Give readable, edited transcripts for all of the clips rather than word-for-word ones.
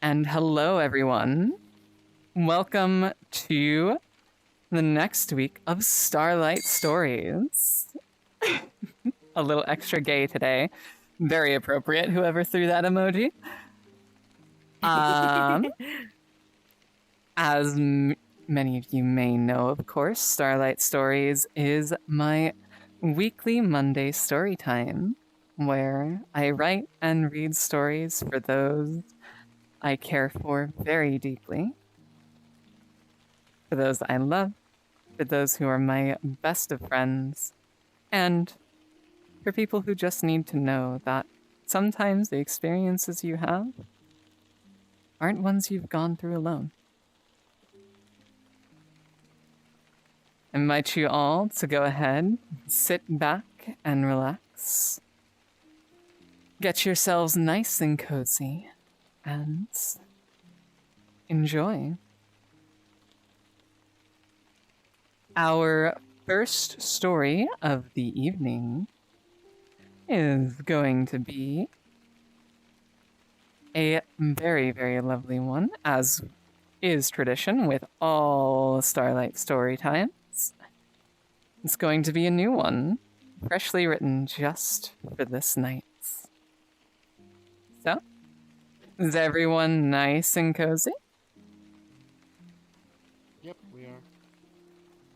And hello, everyone. Welcome to the next week of Starlight Stories. A little extra gay today. Very appropriate, whoever threw that emoji. As many of you may know, of course, Starlight Stories is my weekly Monday story time, where I write and read stories for those I care for very deeply, for those I love, for those who are my best of friends, and for people who just need to know that sometimes the experiences you have aren't ones you've gone through alone. I invite you all to go ahead, sit back and relax. Get yourselves nice and cozy and enjoy. Our first story of the evening is going to be a very, very lovely one, as is tradition with all Starlight story times. It's going to be a new one, freshly written just for this night. So, is everyone nice and cozy? Yep, we are.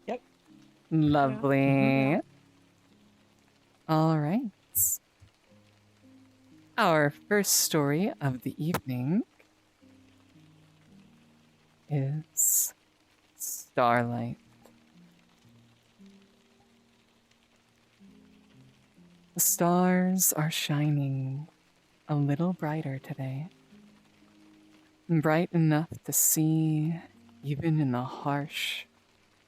Yep. Lovely. Yeah. All right. Our first story of the evening is Starlight. The stars are shining a little brighter today. Bright enough to see even in the harsh,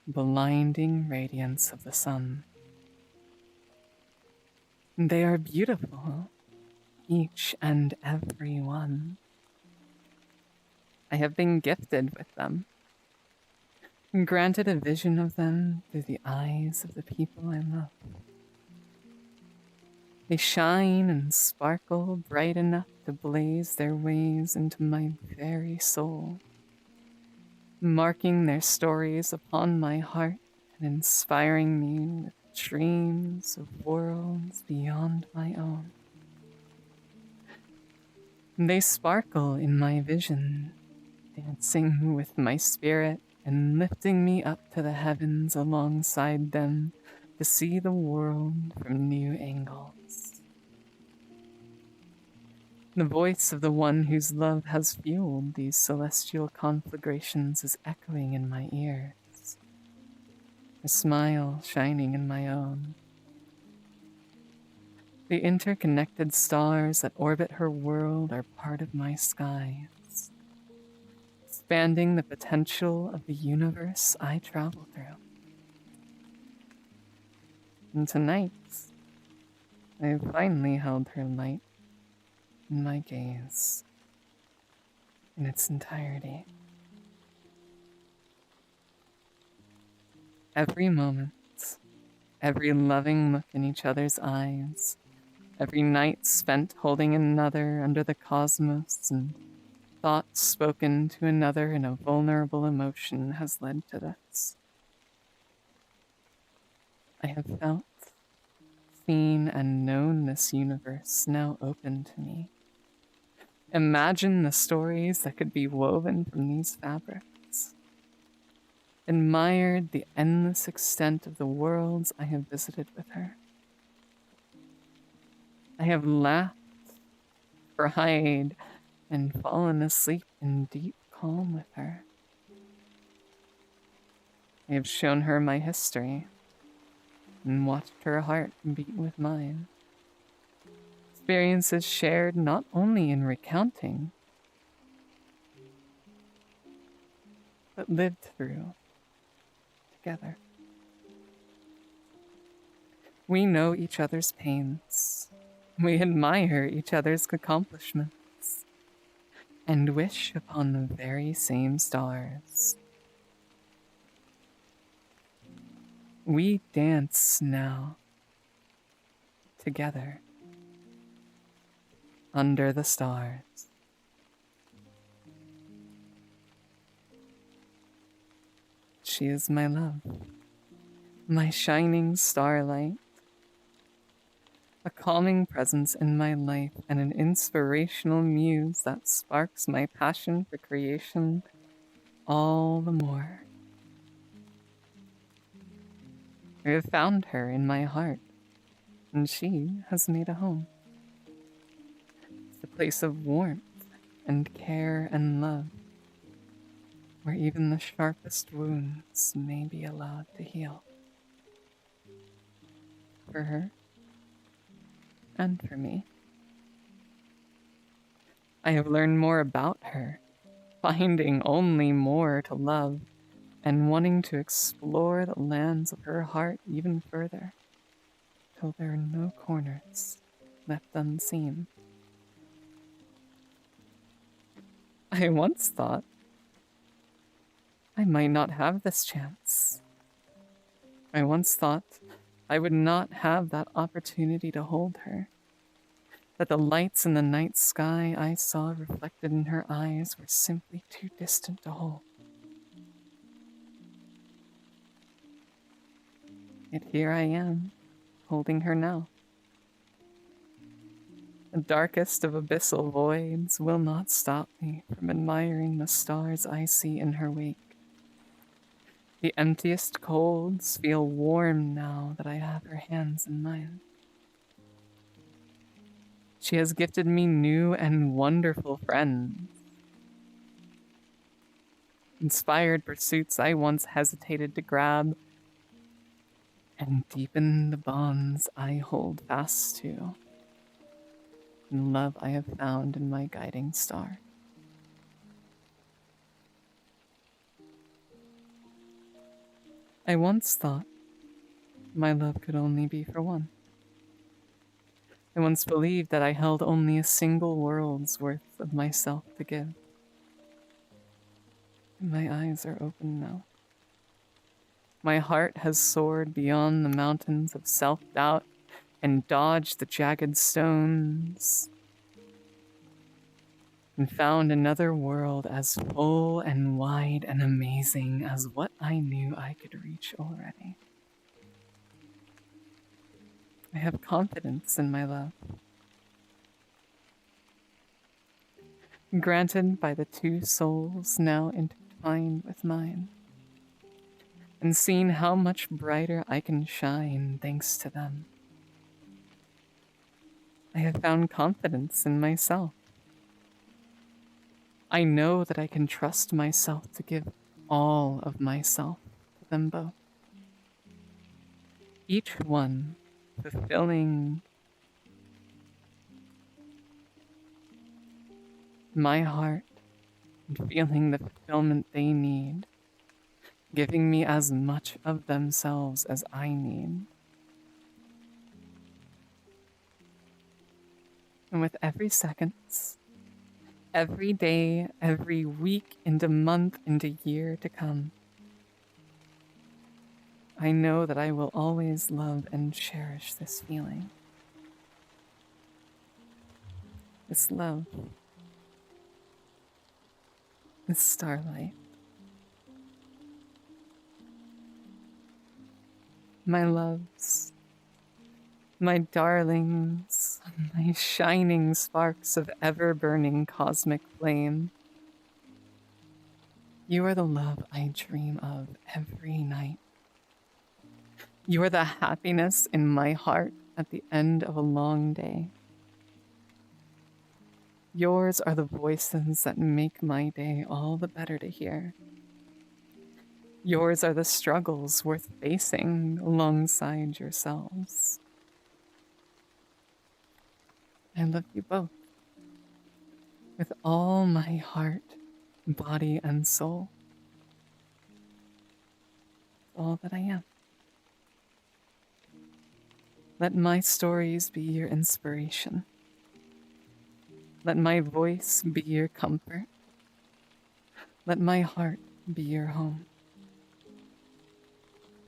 blinding radiance of the sun. They are beautiful, each and every one. I have been gifted with them, granted a vision of them through the eyes of the people I love. They shine and sparkle bright enough to blaze their ways into my very soul, marking their stories upon my heart and inspiring me with dreams of worlds beyond my own. They sparkle in my vision, dancing with my spirit and lifting me up to the heavens alongside them to see the world from new angles. The voice of the one whose love has fueled these celestial conflagrations is echoing in my ears, a smile shining in my own. The interconnected stars that orbit her world are part of my skies, expanding the potential of the universe I travel through. And tonight, I have finally held her light in my gaze in its entirety. Every moment, every loving look in each other's eyes, every night spent holding another under the cosmos and thoughts spoken to another in a vulnerable emotion has led to this. I have felt, seen, and known this universe now open to me. Imagine the stories that could be woven from these fabrics. Admired the endless extent of the worlds I have visited with her. I have laughed, cried, and fallen asleep in deep calm with her. I have shown her my history and watched her heart beat with mine. Experiences shared not only in recounting, but lived through together. We know each other's pains. We admire each other's accomplishments and wish upon the very same stars. We dance now together under the stars. she is my love, my shining starlight, a calming presence in my life and an inspirational muse that sparks my passion for creation all the more. I have found her in my heart, and she has made a home. It's a place of warmth and care and love, where even the sharpest wounds may be allowed to heal. For her and for me. I have learned more about her, finding only more to love and wanting to explore the lands of her heart even further, till there are no corners left unseen. I once thought I might not have this chance. I once thought I would not have that opportunity to hold her, that the lights in the night sky I saw reflected in her eyes were simply too distant to hold. Yet here I am, holding her now. The darkest of abyssal voids will not stop me from admiring the stars I see in her wake. The emptiest colds feel warm now that I have her hands in mine. She has gifted me new and wonderful friends, inspired pursuits I once hesitated to grab, and deepened the bonds I hold fast to, and love I have found in my guiding star. I once thought my love could only be for one. I once believed that I held only a single world's worth of myself to give. My eyes are open now. My heart has soared beyond the mountains of self-doubt and dodged the jagged stones, and found another world as full and wide and amazing as what I knew I could reach already. I have confidence in my love, granted by the two souls now intertwined with mine, and seen how much brighter I can shine thanks to them. I have found confidence in myself. I know that I can trust myself to give all of myself to them both. Each one fulfilling my heart and feeling the fulfillment they need, giving me as much of themselves as I need. And with every second, every day, every week, into month, into year to come, I know that I will always love and cherish this feeling. This love. This starlight. My loves. My darlings. My shining sparks of ever-burning cosmic flame. You are the love I dream of every night. You are the happiness in my heart at the end of a long day. Yours are the voices that make my day all the better to hear. Yours are the struggles worth facing alongside yourselves. I love you both with all my heart, body, and soul. All that I am. Let my stories be your inspiration. Let my voice be your comfort. Let my heart be your home.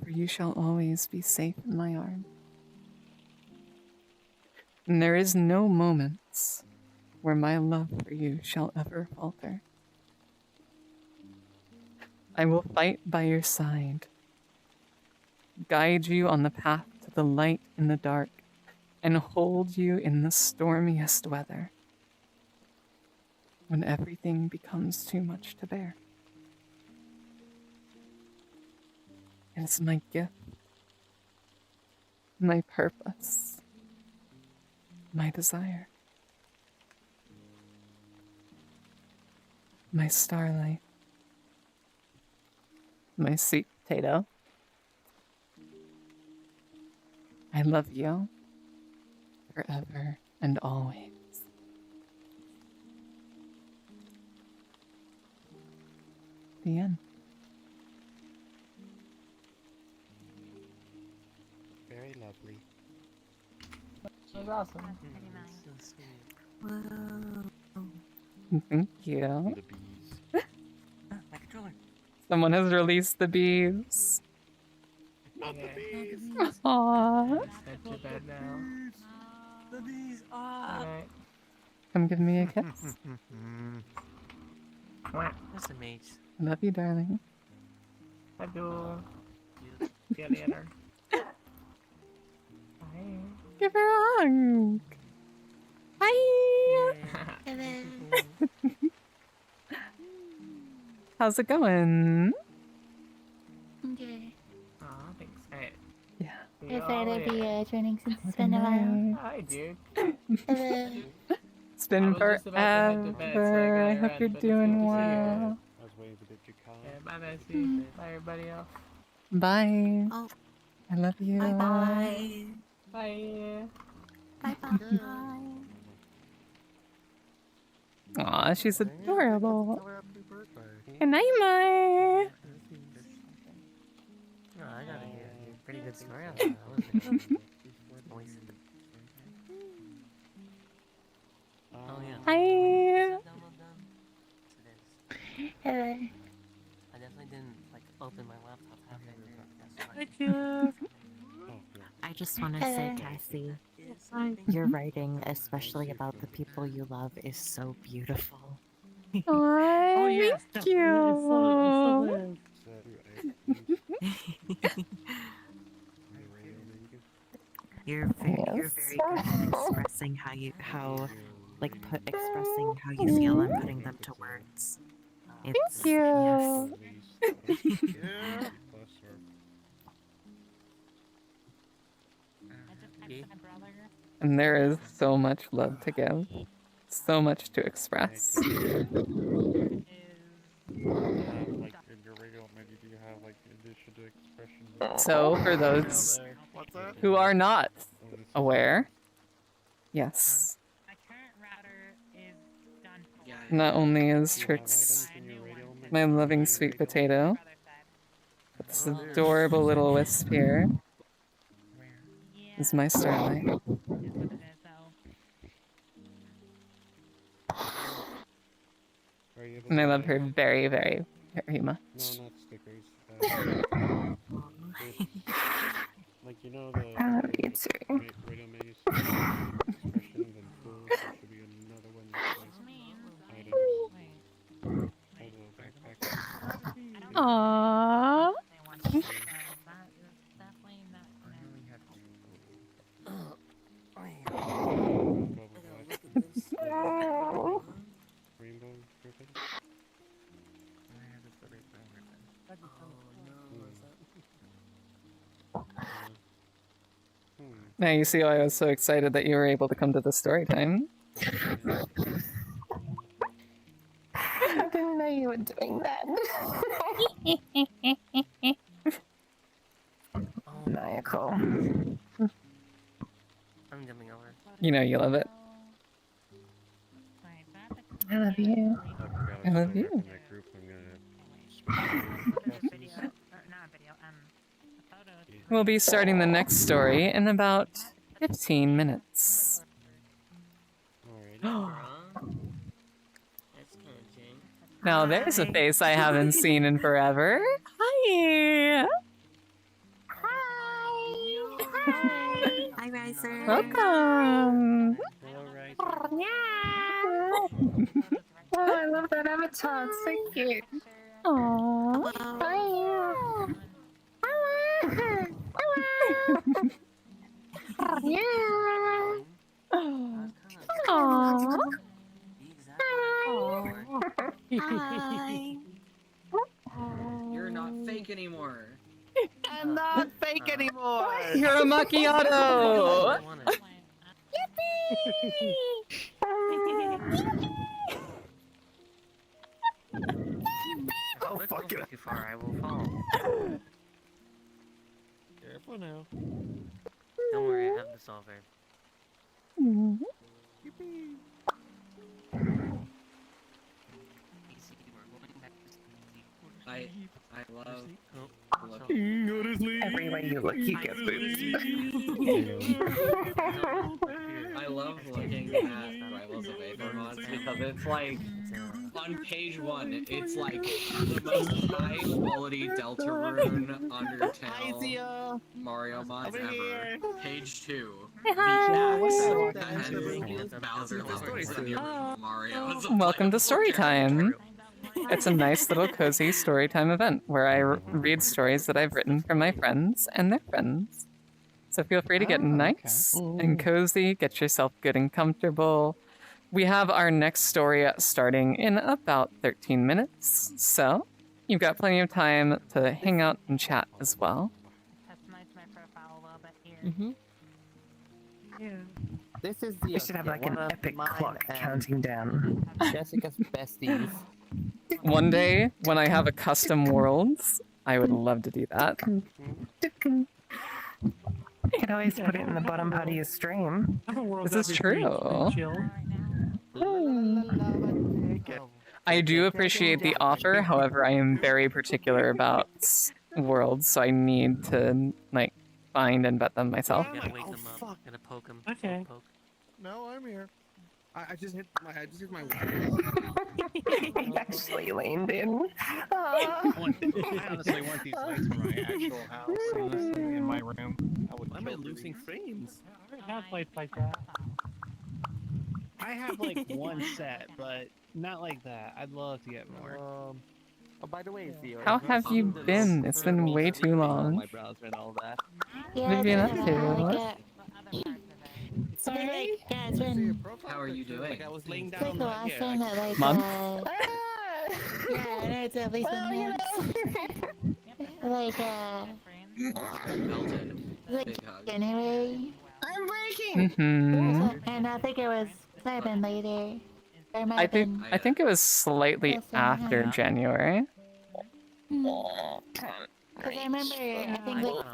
For you shall always be safe in my arms. And there is no moments where my love for you shall ever falter. I will fight by your side, guide you on the path to the light in the dark, and hold you in the stormiest weather, when everything becomes too much to bear. And it's my gift, my purpose, my desire, my starlight, my sweet potato. I love you forever and always. The end. Very lovely. That was awesome. So sweet. Thank you. The bees. My controller. Someone has released the bees. Not the bees! Aww. Head to bed now. The bees! Alright. Come give me a kiss. That's a mage. I love you, darling. I do. See you later. Bye. Give her a hug. Bye. How's it going? Okay. Aw, thanks. Alright. Yeah. See you all Excited to be later. joining since it's Good been a while. night. Hi, dude. Hello. It's been I was just about to head to bed, so I forever. I got hope around, you're but it's doing good to see you. well. I was waiting for the call. Yeah, bye, Nancy. Bye, everybody else. Bye. Oh. I love you. Bye bye. Bye. Bye bye. Aw, she's adorable. Tell her happy birthday. Good night, Mai. No, I got a pretty good story on that. Oh yeah. Hi. Download them. It is. Hello. I definitely didn't like open my laptop halfway through. That's why. I just want to say, Cassie, your writing, especially about the people you love, is so beautiful. Oh, yes, thank it's so you. You're very good at expressing expressing how you feel and putting them to words. It's, you. Yes. Yeah. Bless her. And there is so much love to give, so much to express. Like in your radio, maybe do you have like addition to expression? So, for those What's that? who are not Oh, this is- aware, yes, My current router is done for. not only is Do you have Trix items in your radio, maybe? my loving sweet potato, Brother said. this adorable little wisp here Yeah, is my starlight. is what it is, though. Are you able And I to- love her very, very, very No, much. not stickers. Like you know the radio menus expressions and tools. There should be another one that says items. A little backpack. Aww. They want to that is definitely not. Rainbow ribbon. Now you see why I was so excited that you were able to come to the story time. I didn't know you were doing that. Michael. I'm jumping over. You know you love it. I love you. I love you. In that group, I'm gonna switch to We'll be starting the next story in about 15 minutes. Alrighty. That's kind of jank. Now there's a face I haven't seen in forever. Hi! Hi, Riser. Welcome! Hello, right? Oh, I love that avatar. It's so cute. Aww. Hi. Yeah. Aww. Hi. You're not fake anymore. I'm not fake anymore. You're a macchiato. Oh, fuck it. Too far, I will fall. Careful now. Don't worry, I have the solver. I love looking. Everywhere you look, you get boobs. I love looking at Rivals of Aether mods because it's like on page 1, it's like the most high quality Deltarune, Undertale, Mario mods ever. Page 2, the axe and Bowser levels of your Mario. Welcome to Storytime. It's a nice little cozy storytime event where I read stories that I've written for my friends and their friends. So feel free to get nice and cozy, get yourself good and comfortable. We have our next story starting in about 13 minutes, so you've got plenty of time to hang out and chat as well. Customize my profile a little bit here. This is the. We should have like an one of epic mine clock and counting down. Jessica's besties. One day, when I have a custom worlds, I would love to do that. You could always put it in the bottom part of your stream. This is true. I do appreciate the offer, however, I am very particular about worlds, so I need to, like, find and vet them myself. Gotta wake them up, gotta poke them. Okay. Poke. No, I'm here. I just hit my He actually leaned in. I honestly want these lights for my actual house, honestly, in my room. Why am I losing frames? I have lights like that. I have like one set, but not like that. I'd love to get more. Oh, by the way, Zio. How have you been? It's been way too long. My browser and all that. What have you been up to? Sorry? Yeah, it's been How are you doing? Like I was laying it's like down. the last time that like Month? yeah, I know it's at least been months. Melted. Like Big hug. January. I'm breaking! Mm-hmm. And I think it might have been later. Or it might have been I think it was slightly Yes, after yeah. January. because I remember I think like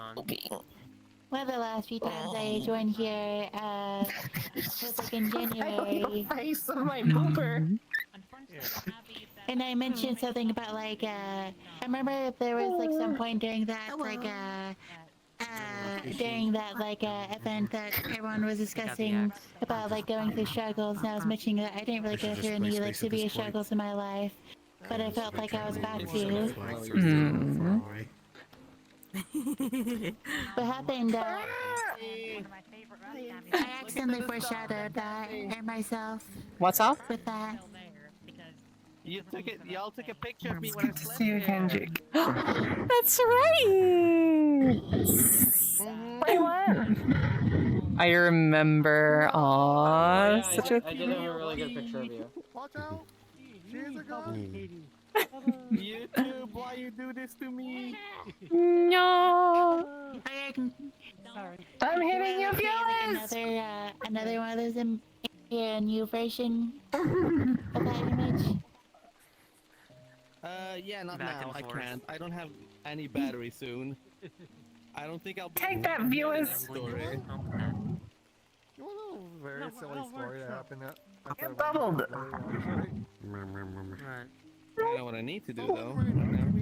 one of the last few times I joined here was like in January. Face of my booper. And I mentioned something about like I remember there was like some point during that during that event that everyone was discussing about like going through struggles, and I was mentioning that I didn't really go through any like severe struggles in my life, but I felt like I was about to. Hmm. What happened? I accidentally foreshadowed that and myself What's up? with that. Y'all took a picture of me It's when I good to slept see you again, there. Jake. That's right! Wait, what? I remember. Aww, Yeah, such a. I did have a really good picture of you. Watch out! She's a gun! YouTube, why you do this to me? No. I'm hitting you, viewers! Another one of those a new version of that image. Yeah, not Back now. and I forth. can't. I don't have any battery soon. I don't think I'll be. Take that, viewers! Story. You want a very silly story that happened You bubbled! Right. I know what I need to do though. We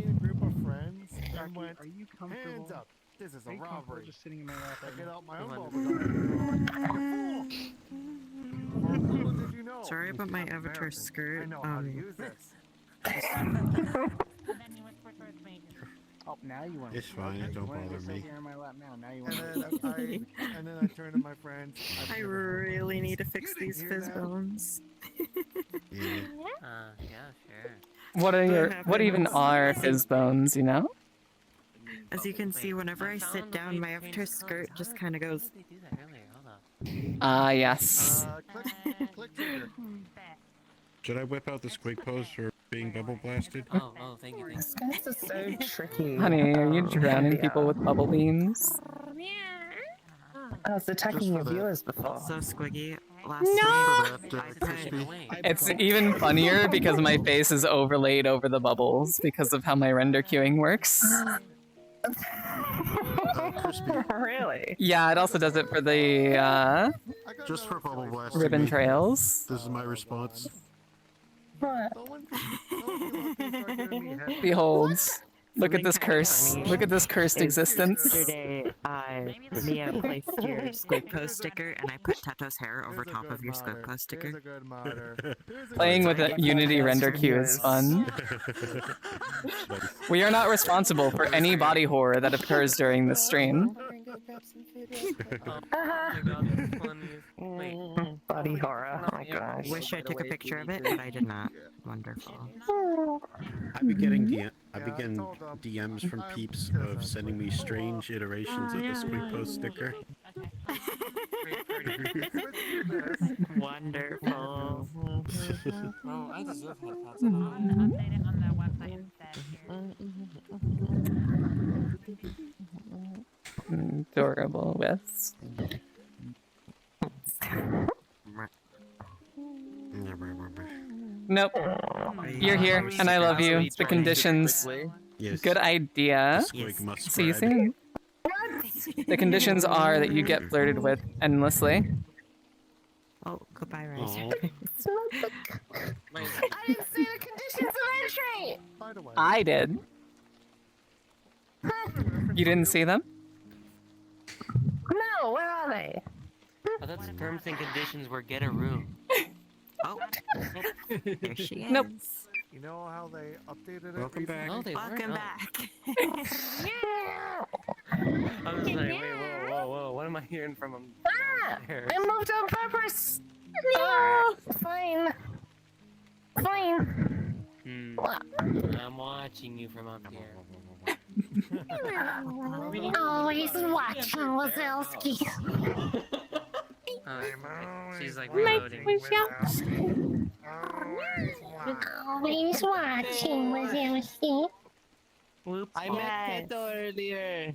a group of friends and went, Are you comfortable? hands up, this is a Are you comfortable robbery. just sitting in my lap? I get out my own Hold bubble. Little did you know. Sorry about my avatar American. skirt. I know how to use this. Oh, now you want It's fine, it don't bother me. Here in my lap now. Now you And want then I turned to my friends. I really need to fix these fizz bones. Yeah, sure. What even are fizz bones, you know? As you can see, whenever I sit down, my after skirt just kind of goes. Ah, yes. Click trigger. Should I whip out the squig pose for being bubble blasted? Oh, thank you. This guy's just so tricky. Honey, are you drowning Yeah. people with bubble beams? I was attacking your viewers before. So squiggy. Last No! It's even funnier because my face is overlaid over the bubbles because of how my render queuing works. Really? Yeah, it also does it for the Just for bubble blast. ribbon trails. This is my response. Behold, look at this curse. Look at this cursed existence. Yesterday, Mia placed your squig post sticker, and I put Tato's hair over top of your squig post sticker. Playing with a Unity render queue is fun. We are not responsible for any body horror that occurs during this stream. Body horror. Oh my gosh. Wish I took a picture of it, but I did not. Wonderful. I've been getting DMs from peeps of sending me strange iterations of the squig post sticker. Wonderful. Oh, I deserve headphones. I'm gonna update it on the website instead. Adorable with. Nope. You're here, and I love you. The conditions. Yes. Good idea. The squig must See you spread. soon. The conditions are that you get flirted with endlessly. Oh, goodbye, Rice. I didn't see the conditions of entry! By the way, I did. You didn't see them? No, where are they? I thought the terms and conditions were get a room. Oh, there she is. Nope. you know how they updated it? Welcome back. No, they Welcome weren't. back. I was like, wait, whoa, what am I hearing from him? downstairs? I moved on purpose! No! Fine. Fine. I'm watching you from up here. Always watching Wazowski. She's like reloading. Always watching Wazowski. Whoops. I met Tato earlier.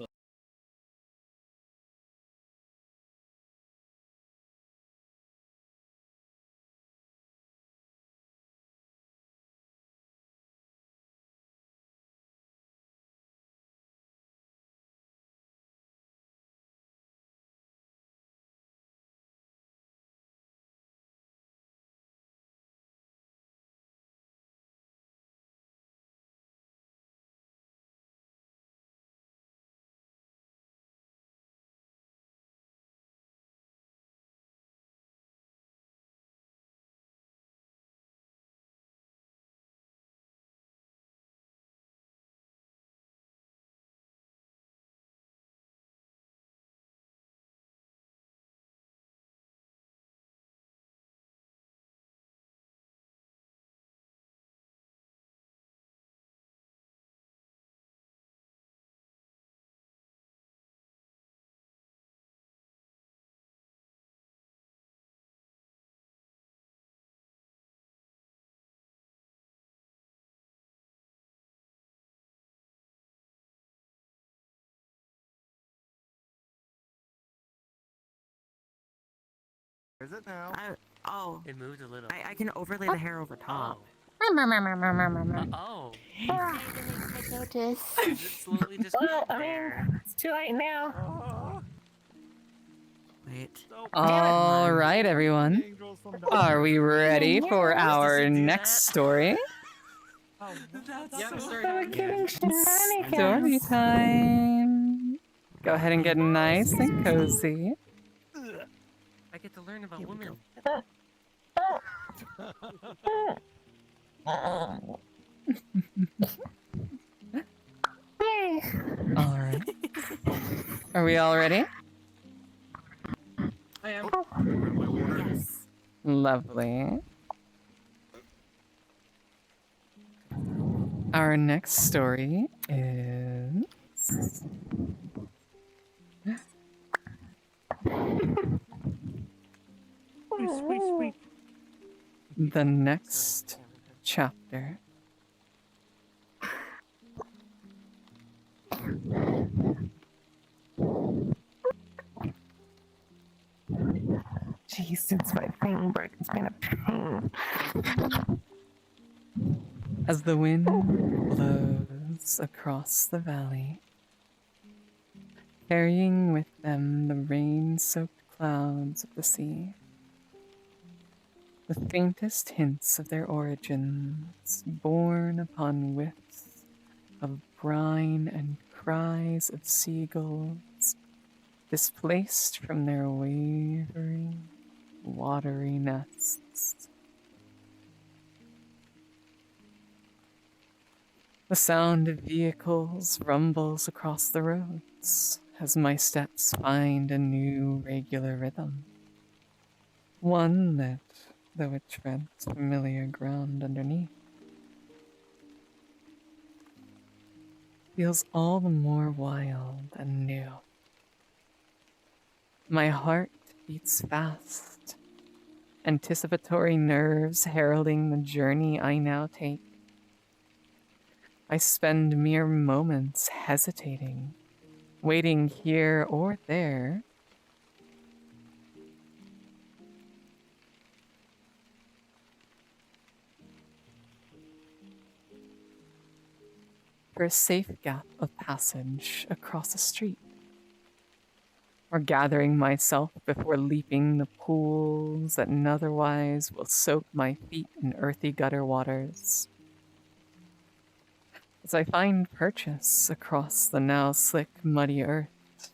Is it now? Oh. It moved a little. I can overlay the hair over top. Oh. I noticed. Is it slowly just Well, I there? mean, it's too late now. Wait. All right, everyone. Are we ready for our next story? We're getting Story shenanigans. time. Go ahead and get nice and cozy. I get to learn about women. All right. Are we all ready? I am. Lovely. Our next story is Sweet. The Next Chapter. Jeez, since my thing broke, it's been a pain. As the wind blows across the valley, carrying with them the rain-soaked clouds of the sea, the faintest hints of their origins borne upon whiffs of brine and cries of seagulls displaced from their wavering, watery nests. The sound of vehicles rumbles across the roads as my steps find a new regular rhythm. One that, though it treads familiar ground underneath, feels all the more wild and new. My heart beats fast, anticipatory nerves heralding the journey I now take. I spend mere moments hesitating, waiting here or there, for a safe gap of passage across a street, or gathering myself before leaping the pools that otherwise will soak my feet in earthy gutter waters. As I find purchase across the now slick, muddy earth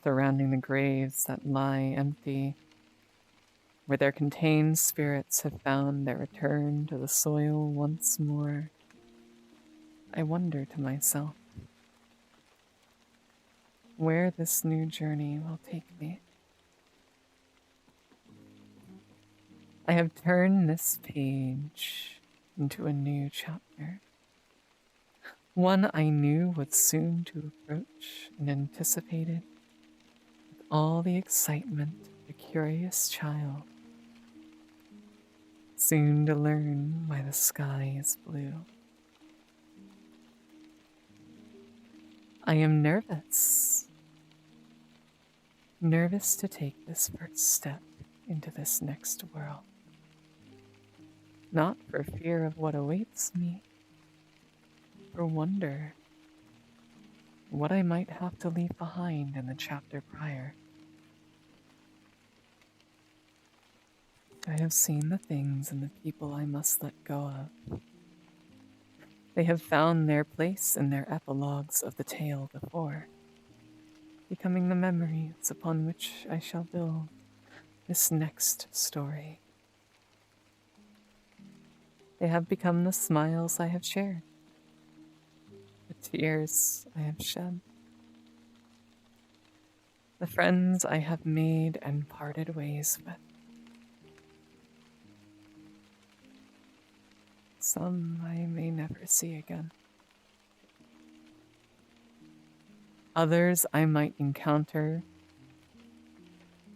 surrounding the graves that lie empty, where their contained spirits have found their return to the soil once more, I wonder to myself where this new journey will take me. I have turned this page into a new chapter. One I knew was soon to approach and anticipated with all the excitement of a curious child, soon to learn why the sky is blue. I am nervous to take this first step into this next world, not for fear of what awaits me, for wonder what I might have to leave behind in the chapter prior. I have seen the things and the people I must let go of. They have found their place in their epilogues of the tale before, becoming the memories upon which I shall build this next story. They have become the smiles I have shared, the tears I have shed, the friends I have made and parted ways with. Some I may never see again. Others I might encounter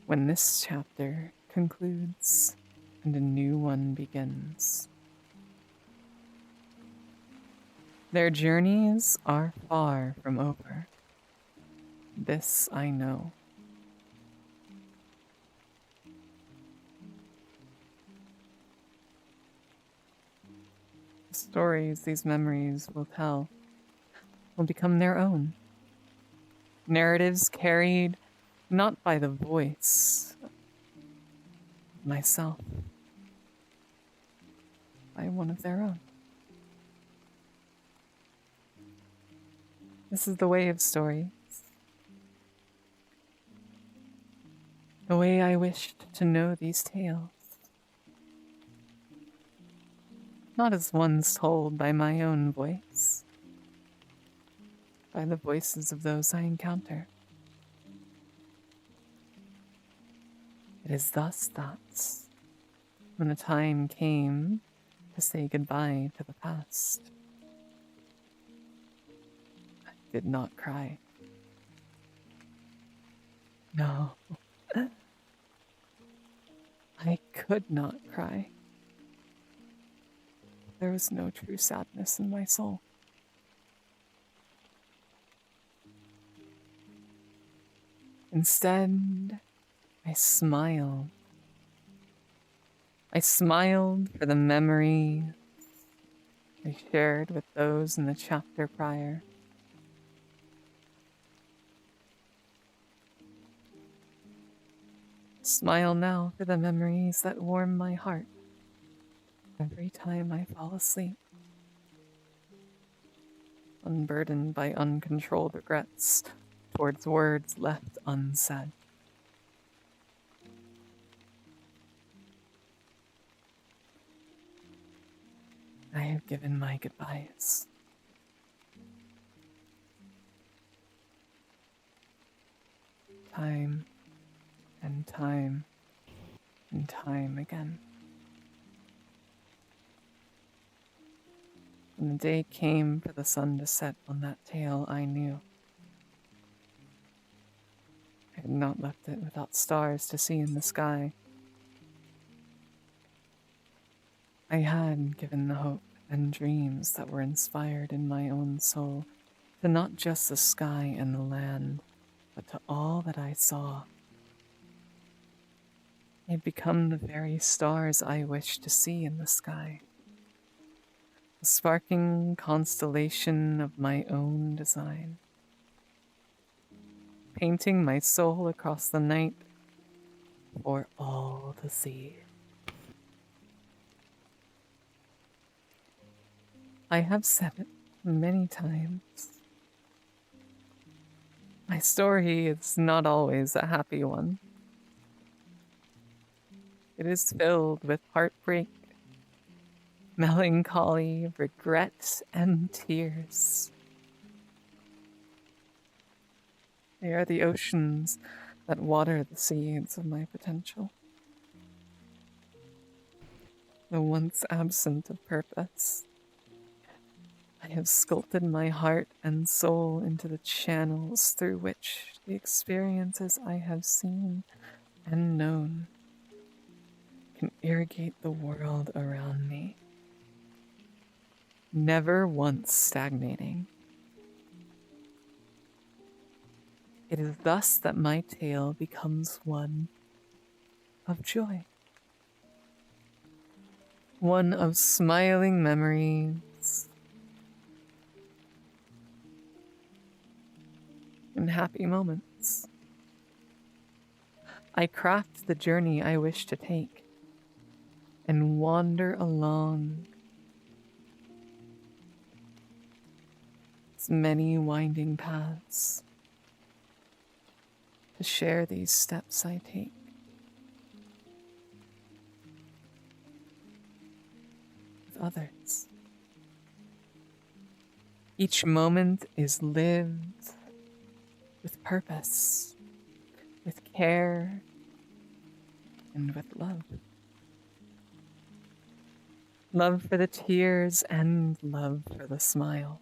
when this chapter concludes and a new one begins. Their journeys are far from over. This I know. The stories these memories will tell will become their own. Narratives carried not by the voice of myself, by one of their own. This is the way of stories. The way I wished to know these tales. Not as ones told by my own voice, by the voices of those I encounter. It is thus that, when the time came to say goodbye to the past, did not cry. No. I could not cry. There was no true sadness in my soul. Instead, I smiled. I smiled for the memory I shared with those in the chapter prior. Smile now for the memories that warm my heart every time I fall asleep, unburdened by uncontrolled regrets towards words left unsaid. I have given my goodbyes. Time and time and time again. When the day came for the sun to set on that tale, I knew I had not left it without stars to see in the sky. I had given the hope and dreams that were inspired in my own soul to not just the sky and the land, but to all that I saw. I had become the very stars I wished to see in the sky, a sparking constellation of my own design, painting my soul across the night for all to see. I have said it many times. My story is not always a happy one. It is filled with heartbreak, melancholy, regret, and tears. They are the oceans that water the seeds of my potential. The once absent of purpose. I have sculpted my heart and soul into the channels through which the experiences I have seen and known can irrigate the world around me, never once stagnating. It is thus that my tale becomes one of joy, one of smiling memories and happy moments. I craft the journey I wish to take and wander along its many winding paths to share these steps I take. With others. Each moment is lived with purpose, with care, and with love. Love for the tears and love for the smile.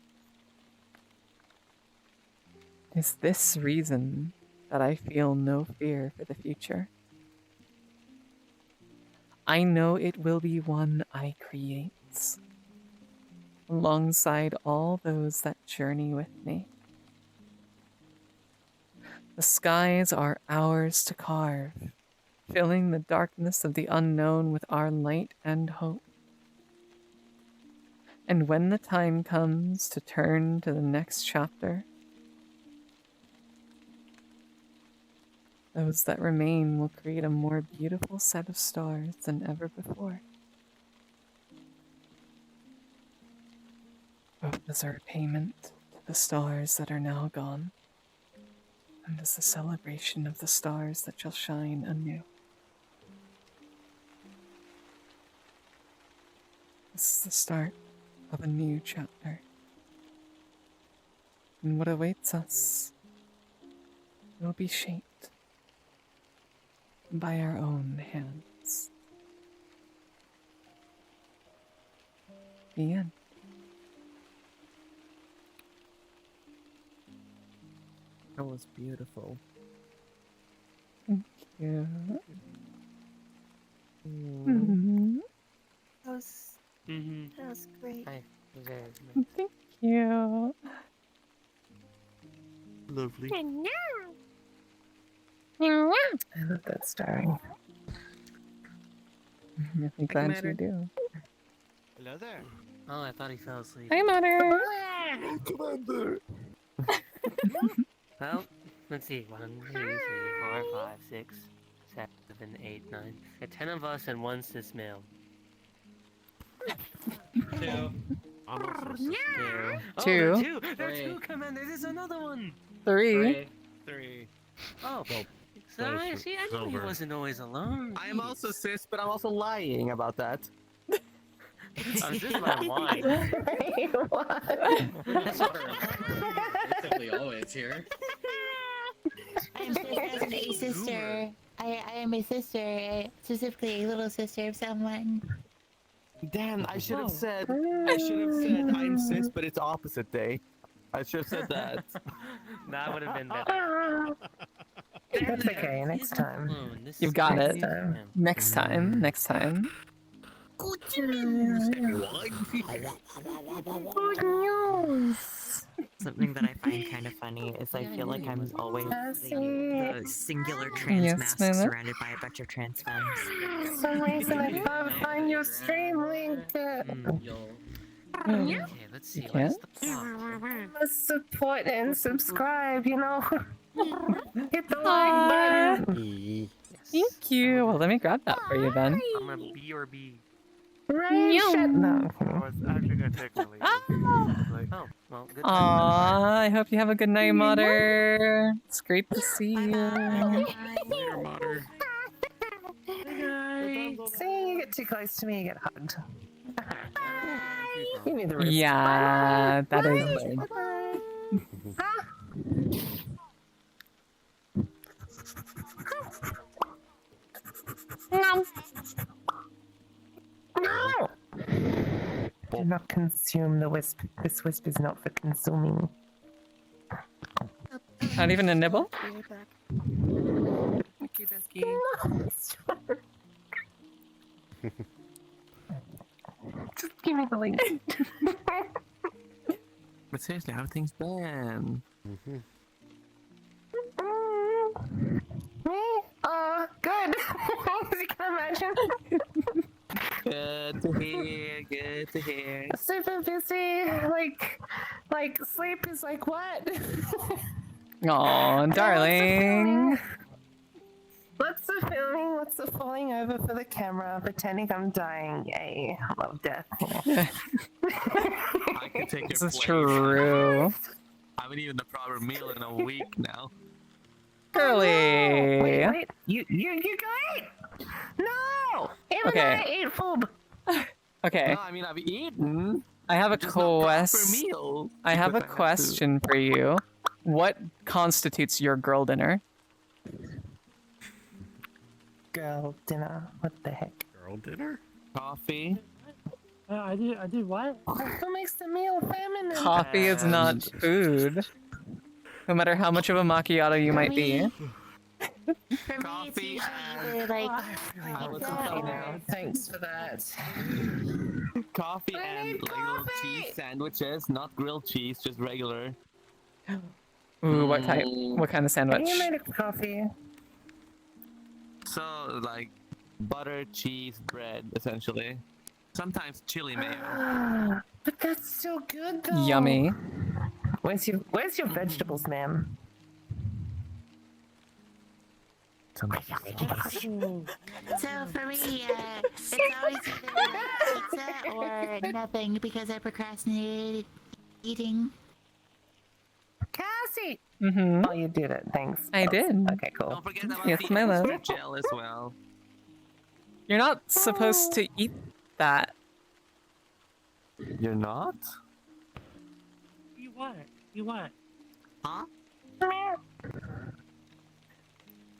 Is this reason that I feel no fear for the future? I know it will be one I create, alongside all those that journey with me. The skies are ours to carve, filling the darkness of the unknown with our light and hope. And when the time comes to turn to the next chapter, those that remain will create a more beautiful set of stars than ever before. Both as a repayment to the stars that are now gone, and as a celebration of the stars that shall shine anew. This is the start of a new chapter. And what awaits us will be shaped by our own hands. The end. That was beautiful. Yeah. Mm. That was great. Hi. Very Thank you. Lovely. I love that story. I'm really glad you do. Hello there. Oh, I thought he fell asleep. Hi, Mother. Commander. Well, let's see. 1, 2, 3, 4, 5, 6, 7, 8, 9. 10 of us and 1 cis male. 2. I'm also a sister. Oh, Two. There are 2, Three. Commander. There's another one. 3. 3. Oh. Well, So I see. I knew he Silver. wasn't always alone. I am also cis, but I'm also lying about that. I was just about wine. Wait, what? Basically always here. I'm cis as a sister. I am a sister, specifically a little sister of someone. Damn, I should have said. I should have said I'm cis, but it's opposite day. I should have said that. That would have been better. That's okay, next time. You've got Next it. time. Next time. Next time. Good news! Something that I find kind of funny is I feel like I'm always the singular Yes, trans mask my love. surrounded by a bunch of trans femmes. For some reason I can't find your stream link. Okay, let's see. Yeah. What's the plot? Must support and subscribe, you know? Hit the like button! Thank you. Well, let me grab that for you then. I'm gonna B or B. Right, shut no. I was actually gonna take my leave. Oh, well, good. Aw, I hope you have a good night, Mother. It's great to see you. Later, Mater. See, you get too close to me, you get hugged. Give me the wrist. Yeah, that is weird. No! No! Do not consume the wisp. This wisp is not for consuming. Not even a nibble? Just give me the link. But seriously, how things been? Me? Good. As you can imagine. Good to hear. Good to hear. Super busy. Like sleep is like what? Aw, darling. Lots of filming, lots of falling over for the camera, pretending I'm dying. Yay, I love death. I can take This your is place. true. I haven't eaten a proper meal in a week now. Girly. Wait, you go eat! No! Even Okay. I ate food. Okay, No, I mean I've eaten. I have a Just not proper quest. meal. I have a because have to. question for you. What constitutes your girl dinner? Girl dinner. What the heck? Girl dinner? Coffee. I did what? Who makes the meal feminine? Coffee is not food. No matter how much of a macchiato you might be. For me, it's Coffee usually and- either like I was pizza coffee or now. Thanks for that. Coffee I and need like little coffee! cheese sandwiches, not grilled cheese, just regular. Ooh, what type? What kind of Are sandwich? you made of coffee? So like butter, cheese, bread, essentially. Sometimes chili mayo. But that's still good though. Yummy. Where's your vegetables, ma'am? So for me, it's always either pizza or nothing because I procrastinated eating. Cassie! Mm-hmm. Oh, you did it. Thanks. I did. Okay, cool. Don't forget about Yes, the my love. extra gel as well. You're not supposed to eat that. You're not? You what? You what? Huh?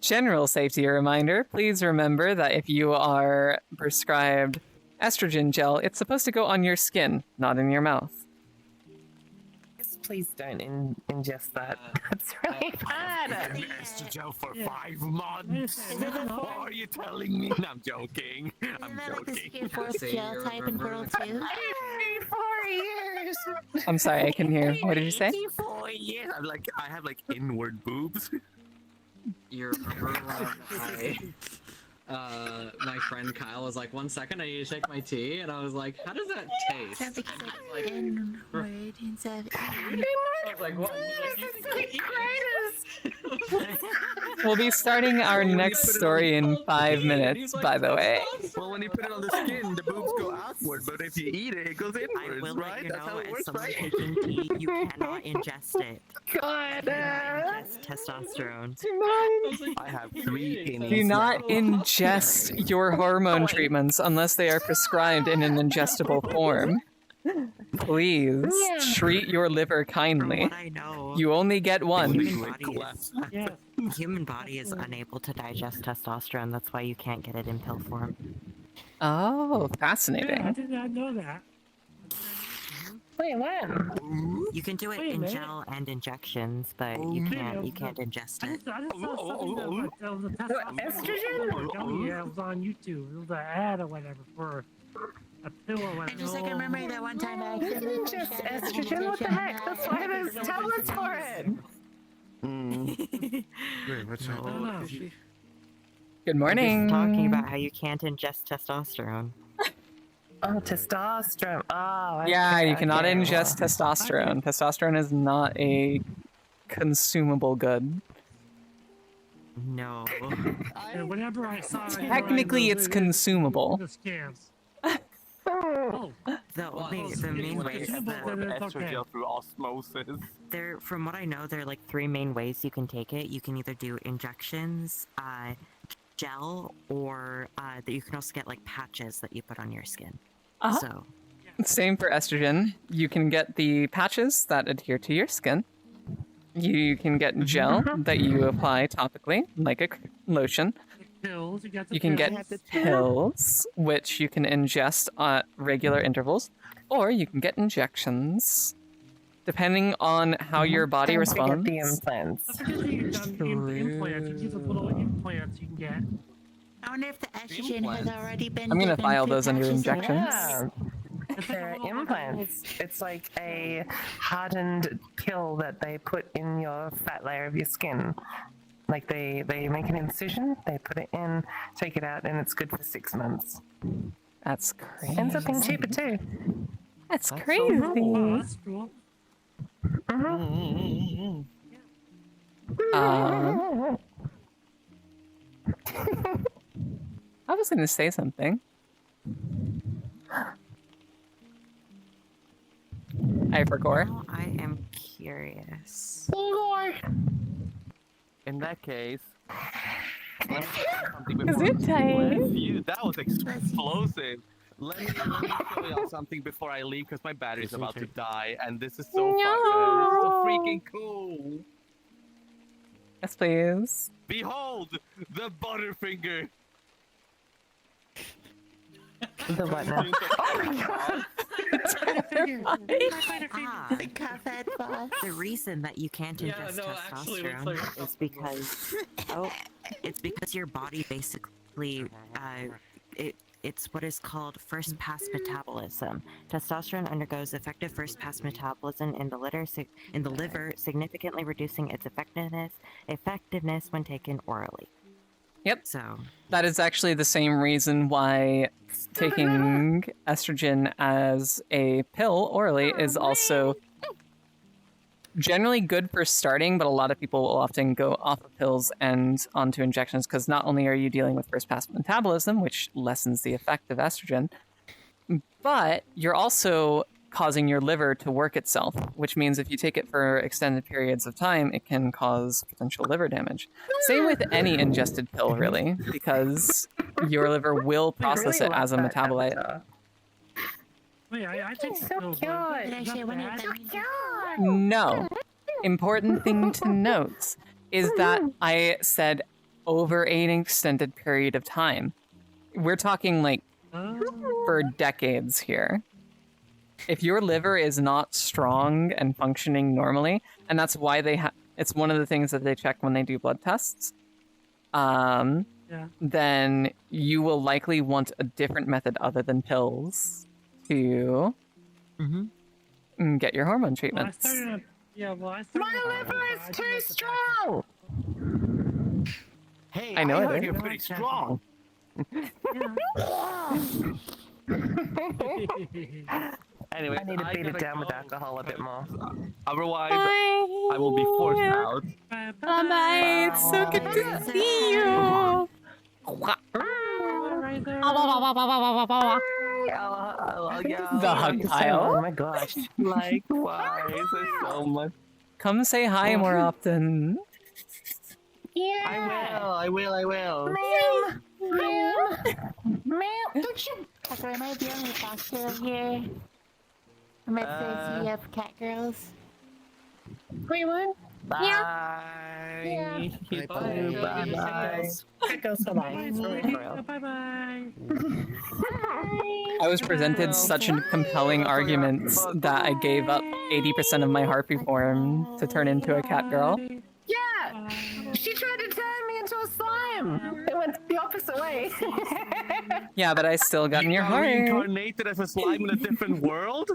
General safety reminder, please remember that if you are prescribed estrogen gel, it's supposed to go on your skin, not in your mouth. please don't ingest that. That's really bad. Estrogen for 5 months. What are you telling me? No, I'm joking. I'm joking. Fourth gel type in Portal 2. 4 years. I'm sorry, I couldn't hear. What did you say? 4 years. I have like inward boobs. You remember when my friend Kyle was like, 1 second, I need to take my tea, and I was like, how does that taste? Sounds like Like, inward instead of I was like, what? We'll be starting our next story in 5 minutes, by the way. Well, when you put it on the skin, the boobs go outward, but if you eat it, it goes inwards, I will right? let you That's how know, it as works, someone right? taking tea, you cannot ingest it. God. Ingest testosterone. I have 3 pennies. Do not ingest your hormone treatments unless they are prescribed in an ingestible form. Please treat your liver From kindly. what I know, You only get one. human body is unable to digest testosterone. That's why you can't get it in pill form. Oh, I fascinating. did not know that. Wait, what? You can do it Wait a in minute. gel and injections, but you can't ingest I it. just saw something that was a testosterone. Jonny, yeah, it was on YouTube. It was an ad or whatever for a pill or whatever. And just like I remember that one time I accidentally Just pushed estrogen? What the heck? That's why there's tablets for it. Wait, what's I don't know. Good I'm morning. just talking about how you can't ingest testosterone. Oh, testosterone. Oh, okay, Yeah, you cannot okay, ingest testosterone. Testosterone is not a consumable good. No. And whenever I saw it, Technically, it's consumable. The scans. Oh. The main ways Estrogen through osmosis. there, from what I know, there are like 3 main ways you can take it. You can either do injections, gel, or that you can also get like patches that you put on your skin. So Same for estrogen. You can get the patches that adhere to your skin. You can get gel that you apply topically, like a lotion. Pills, you got the You can get pills. pills, which you can ingest at regular intervals, or you can get injections, depending on how your body Don't responds. forget the implants. I forget that you've done implants. You do the little implants you can get. I wonder if the estrogen has already been I'm gonna given file through those under patches like injections. Yeah. They're implants. It's like a hardened pill that they put in your fat layer of your skin. Like they make an incision, they put it in, take it out, and it's good for 6 months. That's crazy. Ends up being cheaper too. That's so crazy. cool. Oh, that's cool. I was gonna say something. I forgot. now I am curious. In that case, Is it time? Bless you. That was explosive. Let me show y'all something before I leave because my battery's about to die, and this is so so freaking cool. Yes, please. Behold, the Butterfinger. The what now? Oh my god! The cup-head boss. The reason that you can't ingest testosterone is because it's because your body basically it's what is called first pass metabolism. Testosterone undergoes effective first pass metabolism in the liver, significantly reducing its effectiveness when taken orally. Yep. So that is actually the same reason why taking estrogen as a pill orally is also generally good for starting, but a lot of people will often go off of pills and onto injections because not only are you dealing with first pass metabolism, which lessens the effect of estrogen, but you're also causing your liver to work itself, which means if you take it for extended periods of time, it can cause potential liver damage. Same with any ingested pill, really, because your liver will process it as a metabolite. Wait, I take So pills. cute. Actually, when it, No. Important thing to note is that I said over an extended period of time. We're talking like for decades here. if your liver is not strong and functioning normally, and that's why it's one of the things that they check when they do blood tests, then you will likely want a different method other than pills to get your hormone treatments. My liver is too strong! Hey, I know it heard is. you're pretty strong. Anyway, I need to beat it gotta down with go. alcohol a bit more. Otherwise, I will be forced out. Bye-bye. It's so good to see you. The hug pile. Oh my gosh. Likewise, there's so much. Come say hi more often. Yeah. I will. Ma'am, don't you? Okay, am I the only foster here? Am I supposed to have cat girls? Wait, what? Bye. Yeah. Bye. Bye-bye. I was presented such a compelling argument that I gave up 80% of my harpy form to turn into a cat girl. Yeah! She tried to turn me into a slime! It went the opposite way. Yeah, but I still got in your heart. Reincarnated as a slime in a different world?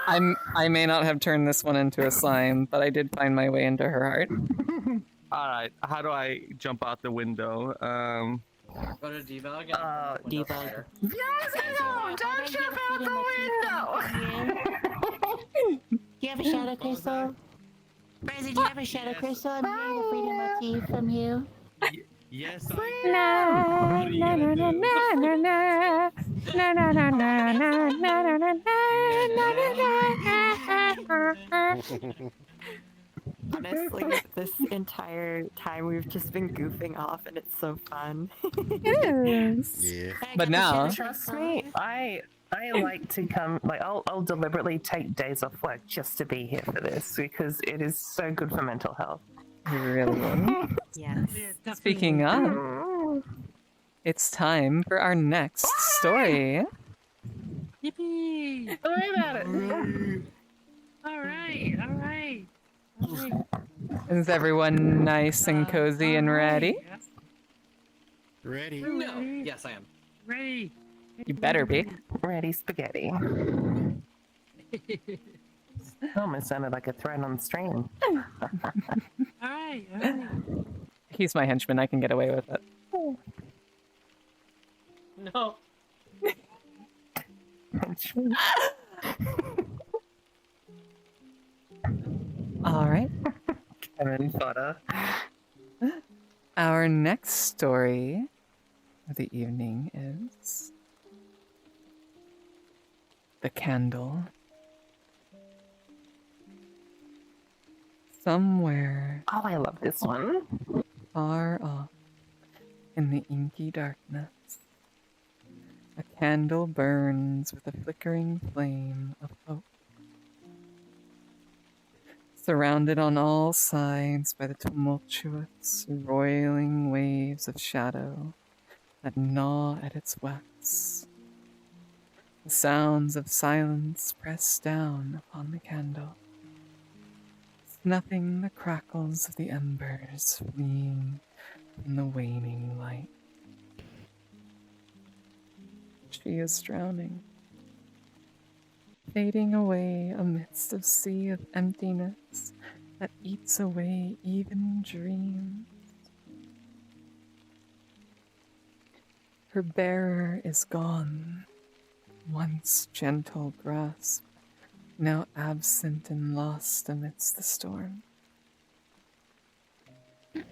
I may not have turned this one into a slime, but I did find my way into her heart. Alright, how do I jump out the window? Go to debug. Debug. Yes, no! Don't jump out the window! Do you have a shadow crystal? Rosie, do you have a shadow crystal? I'm hearing a freedom motif from you. Yes, Honestly, this entire time we've just been goofing off and it's so fun. It is. Yeah. But now, Trust me, I like to come, like, I'll deliberately take days off work just to be here for this because it is so good for mental health. really? Yes. Speaking of, it's time for our next story. Yippee! Worry about it. Alright. Is everyone nice and cozy and ready? Ready? No. Yes, I am. Ready. You better be. Ready spaghetti. Almost sounded like a thread on the string. Alright. He's my henchman. I can get away with it. No. All right. Kevin Fodder. Our next story of the evening is The Candle. Somewhere Oh, I love this one. far off in the inky darkness, a candle burns with a flickering flame of hope. Surrounded on all sides by the tumultuous, roiling waves of shadow that gnaw at its wax, the sounds of silence press down upon the candle, snuffing the crackles of the embers fleeing from the waning light. She is drowning, fading away amidst a sea of emptiness that eats away even dreams. Her bearer is gone, once gentle grasp, now absent and lost amidst the storm. The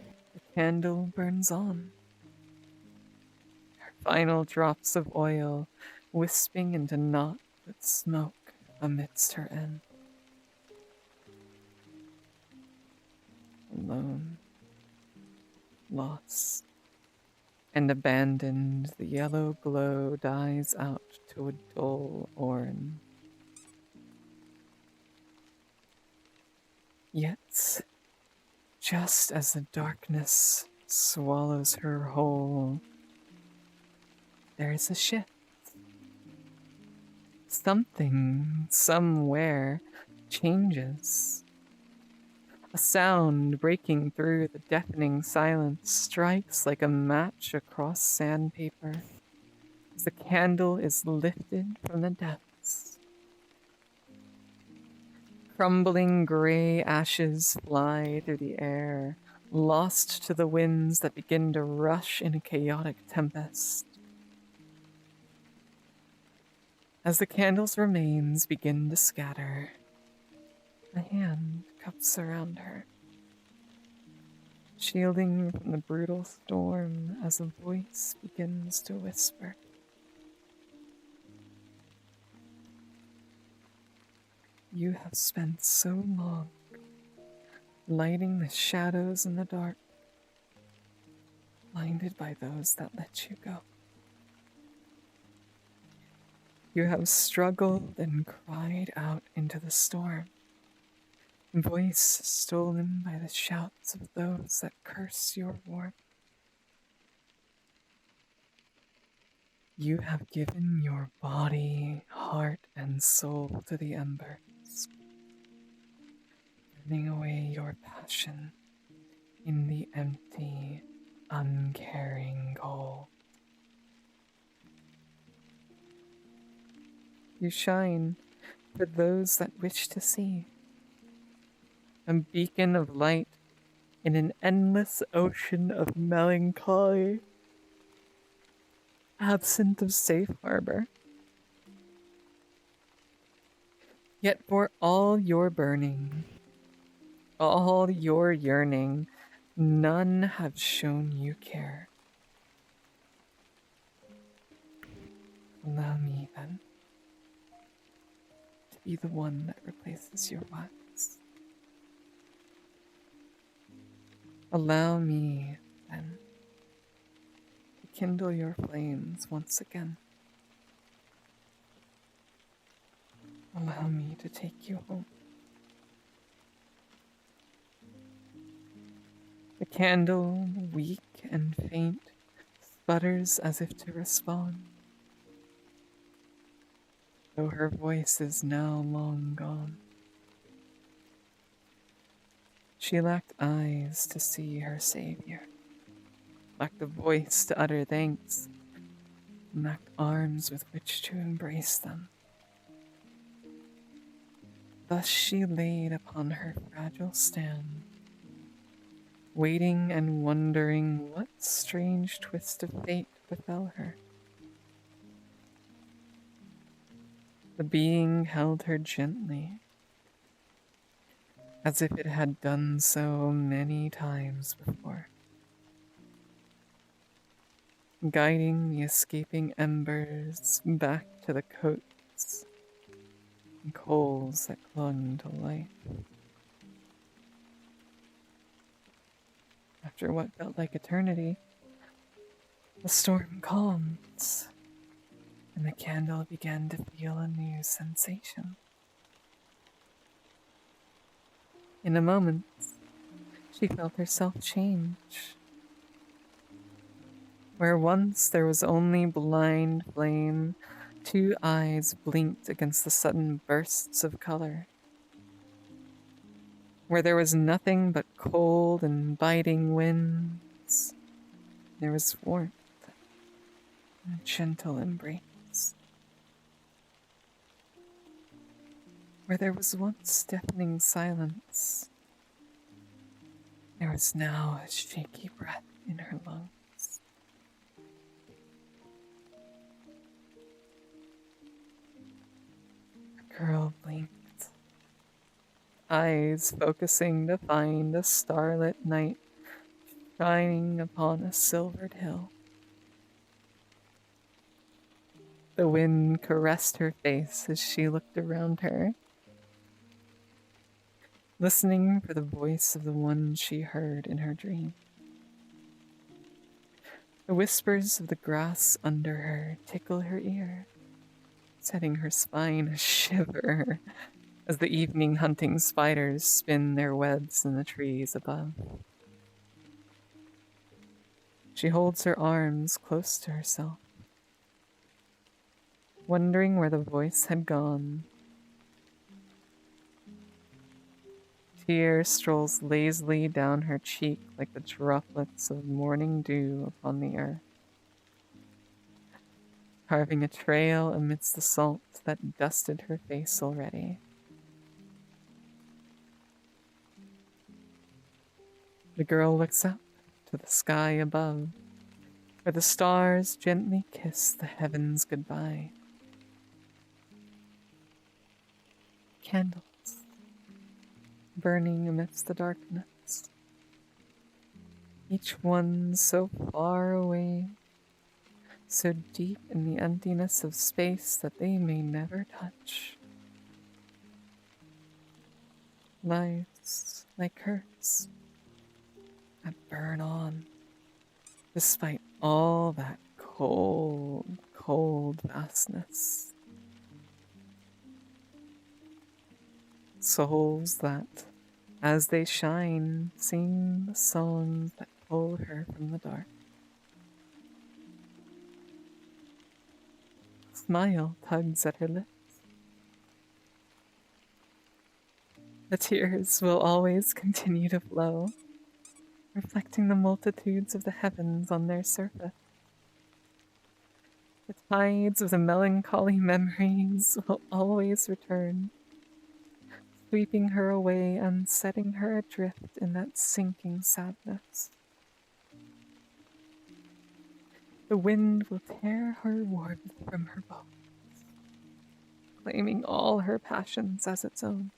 candle burns on, her final drops of oil wisping into naught but smoke amidst her end. Alone, lost, and abandoned, the yellow glow dies out to a dull orange. Yet, just as the darkness swallows her whole, there is a shift. Something, somewhere, changes. A sound breaking through the deafening silence strikes like a match across sandpaper as the candle is lifted from the depths. Crumbling gray ashes fly through the air, lost to the winds that begin to rush in a chaotic tempest. As the candle's remains begin to scatter, a hand cups around her, shielding from the brutal storm as a voice begins to whisper. You have spent so long lighting the shadows in the dark, blinded by those that let you go. You have struggled and cried out into the storm, voice stolen by the shouts of those that curse your warmth. You have given your body, heart, and soul to the embers, burning away your passion in the empty, uncaring cold. You shine for those that wish to see, a beacon of light in an endless ocean of melancholy, absent of safe harbor. Yet for all your burning, all your yearning, none have shown you care. Allow me, then, to be the one that replaces your wax. Allow me, then, to kindle your flames once again. Allow me to take you home. The candle, weak and faint, sputters as if to respond, though her voice is now long gone. She lacked eyes to see her savior, lacked a voice to utter thanks, and lacked arms with which to embrace them. Thus she laid upon her fragile stand, waiting and wondering what strange twist of fate befell her. The being held her gently, as if it had done so many times before, guiding the escaping embers back to the coats and coals that clung to life. After what felt like eternity, the storm calmed, and the candle began to feel a new sensation. In a moment, she felt herself change. Where once there was only blind flame, two eyes blinked against the sudden bursts of color. Where there was nothing but cold and biting winds, there was warmth and a gentle embrace. Where there was once deafening silence, there was now a shaky breath in her lungs. The girl blinked, eyes focusing to find a starlit night shining upon a silvered hill. The wind caressed her face as she looked around her, listening for the voice of the one she heard in her dream. The whispers of the grass under her tickle her ear, setting her spine a shiver as the evening hunting spiders spin their webs in the trees above. She holds her arms close to herself, wondering where the voice had gone. Tear strolls lazily down her cheek like the droplets of morning dew upon the earth, carving a trail amidst the salt that dusted her face already. The girl looks up to the sky above, where the stars gently kiss the heavens goodbye. Candles burning amidst the darkness, each one so far away, so deep in the emptiness of space that they may never touch. Lives like hers that burn on, despite all that cold, cold vastness. Souls that, as they shine, sing the songs that pulled her from the dark. Smile tugs at her lips. The tears will always continue to flow, reflecting the multitudes of the heavens on their surface. The tides of the melancholy memories will always return, sweeping her away and setting her adrift in that sinking sadness. The wind will tear her warmth from her bones, claiming all her passions as its own.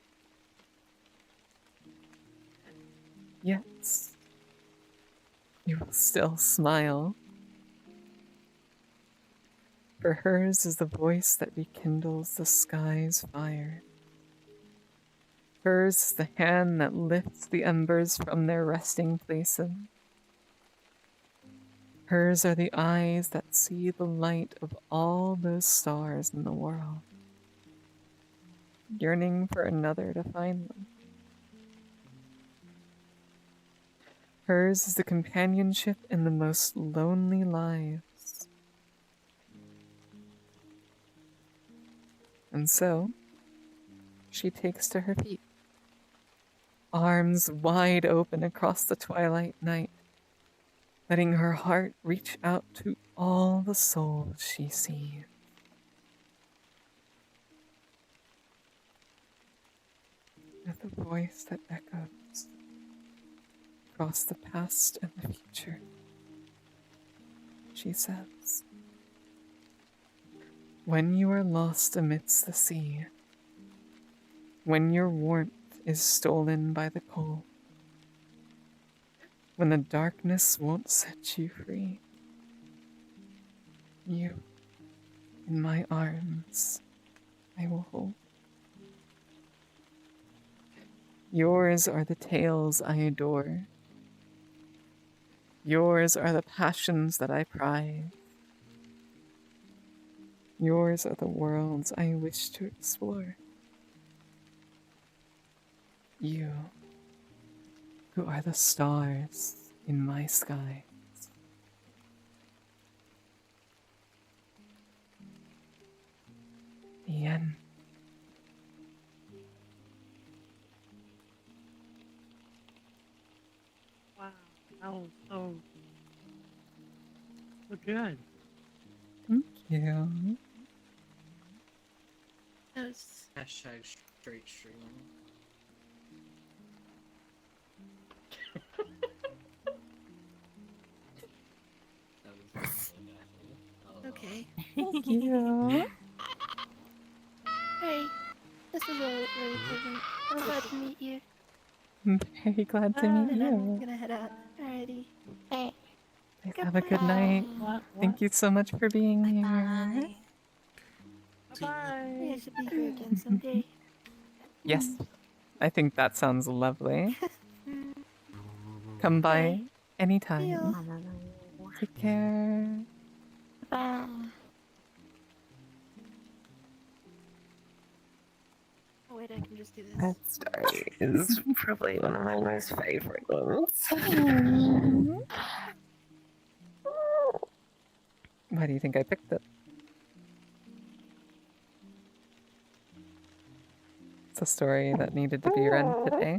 Yet, you will still smile, for hers is the voice that rekindles the sky's fire. Hers is the hand that lifts the embers from their resting places. Hers are the eyes that see the light of all those stars in the world, yearning for another to find them. Hers is the companionship in the most lonely lives. And so, she takes to her feet, arms wide open across the twilight night, letting her heart reach out to all the souls she sees. With a voice that echoes across the past and the future, she says, "When you are lost amidst the sea, when your warmth is stolen by the cold, when the darkness won't set you free, you, in my arms, I will hold. Yours are the tales I adore. Yours are the passions that I prize. Yours are the worlds I wish to explore. You, who are the stars in my skies." The end. Wow, that was so good. Thank you. Yes. Hashtag straight stream. Okay. Thank you. Hey, this was really pleasant. I'm glad to meet you. I'm very glad to meet And I'm you. gonna head out. Alrighty. Hey. Please have a good night. Thank you so much for being here. Bye. I should be here again someday. Yes, I think that sounds lovely. Come by anytime. Take care. Bye. Oh wait, I can just do this. That story is probably one of my most favorite ones. Why do you think I picked it? It's a story that needed to be read today.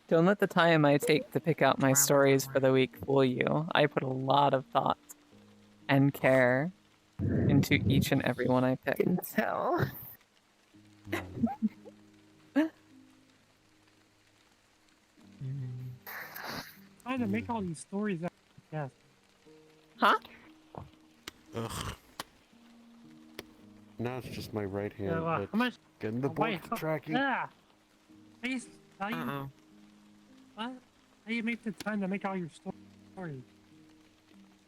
Don't let the time I take to pick out my stories for the week fool you. I put a lot of thought and care into each and every one I pick. Can tell. Trying to make all these stories out. Yes. Huh? Ugh. Now it's just my right hand. So, but how much? getting the bulk tracking. Yeah. Please, how you? What? How you make the time to make all your stories?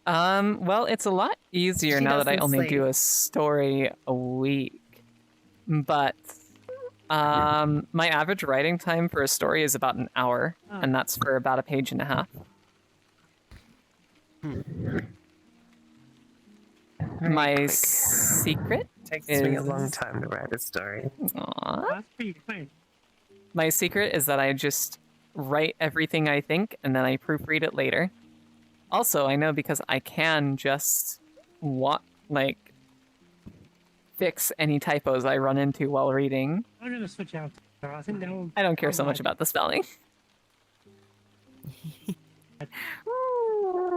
Well, it's a lot easier She now that I doesn't only do sleep. a story a week. But my average writing time for a story is about an hour, and that's for about a page and a half. My secret Takes is me a long time to write a story. Aww. That's pretty quick. My secret is that I just write everything I think and then I proofread it later. Also, I know because I can just fix any typos I run into while reading. I'm gonna switch out. I think that will. I don't care so much about the spelling.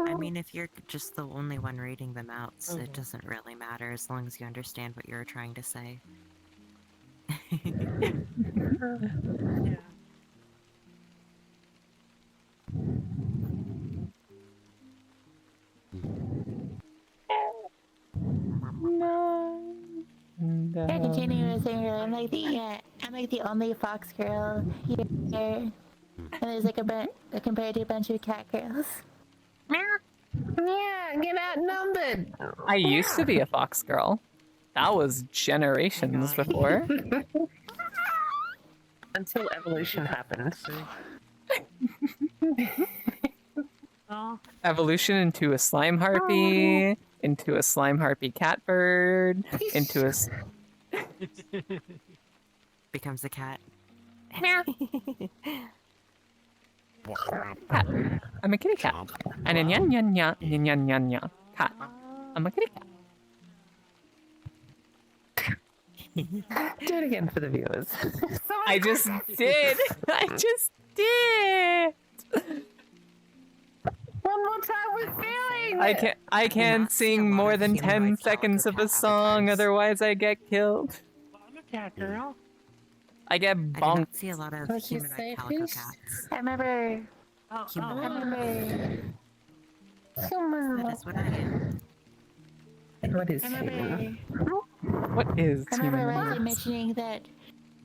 I mean, if you're just the only one reading them out, so it doesn't really matter as long as you understand what you're trying to say. Yeah, continuing with saying I'm like the only fox girl here, and there's like compared to a bunch of cat girls. Yeah, get outnumbered. I used to be a fox girl. That was generations before. Until evolution happened. Evolution into a slime harpy, into a slime harpy catbird, into a... Becomes a cat. Cat. I'm a kitty cat. And a nyan nyan nyan nyan nyan nyan nyan. Cat. I'm a kitty cat. Do it again for the viewers. I just did. I just did. One more time with feeling. I can't sing more than 10 seconds of a song, otherwise I get killed. I'm a cat girl. I get I do bonked. not see a lot of What'd you humanoid say, calico fish? cats. I remember. Oh, I remember. That is what I am. What is I remember. What is I remember human? Riser mentioning that.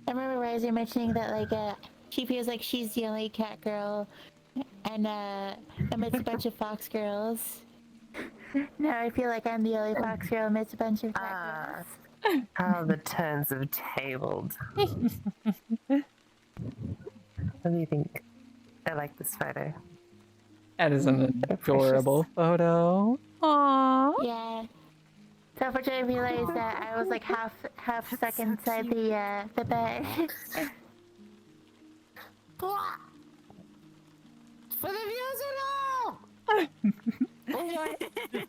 I remember Riser mentioning that she feels like she's the only cat girl, and amidst a bunch of fox girls. Now I feel like I'm the only fox girl amidst a bunch of cat girls. How the turns have tabled. What do you think? I like this photo. That is an adorable photo. Aww. Yeah. So unfortunately, I realized that I was like half stuck inside the bed. For the viewers at all!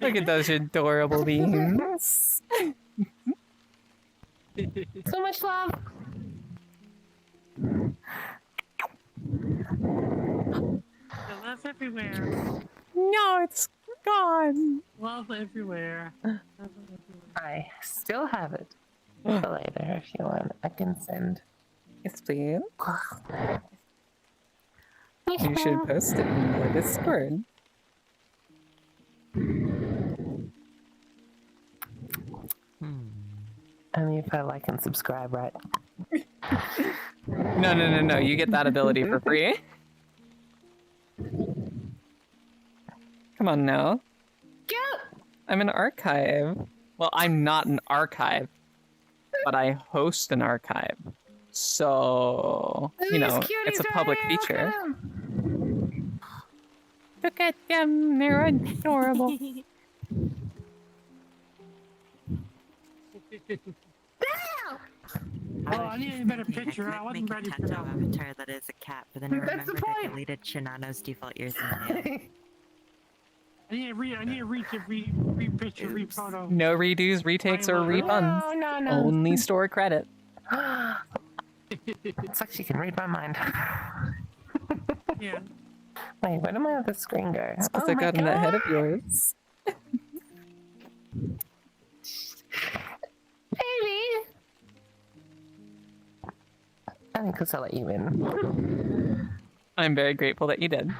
Look at those adorable beings. So much love! Love everywhere. No, it's gone. Love everywhere. I still have it. For later, if you want, I can send. Yes, please. You should post it in the Discord. Only if I like and subscribe, right? No. You get that ability for free. Come on now. I'm an archive. Well, I'm not an archive, but I host an archive. So, you know, it's a public feature. Look at them, they're adorable. Oh, I need a better picture. I wasn't ready for that. Avatar that is a cat, but then I That's the remembered I point. deleted Shinano's default ears and nails. I need to re-picture, re-photo. No redos, retakes, or refunds. No. Only store credit. It's like she can read my mind. Yeah. Wait, where did my other screen go? It's because I got in that head of yours. Baby! I think because I let you in. I'm very grateful that you did.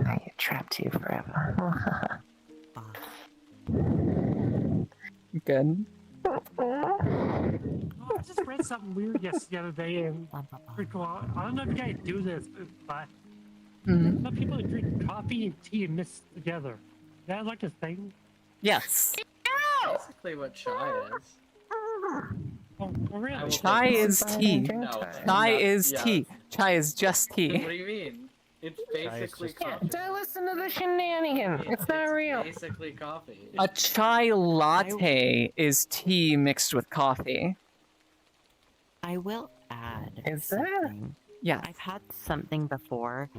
I get trapped here forever. Good. Oh, I just read something weird the other day, and pretty cool. I don't know if you guys do this, but some people drink coffee and tea and mix together. Is that like a thing? Yes. Basically what chai is. Oh, really? Chai is tea. No, Chai is yes. tea. Chai is just What tea. do you mean? It's basically coffee. Don't listen to the shenanigans. It's not real. Basically coffee. A chai latte is tea mixed with coffee. I will add Is there? something. Yeah. I've had something before.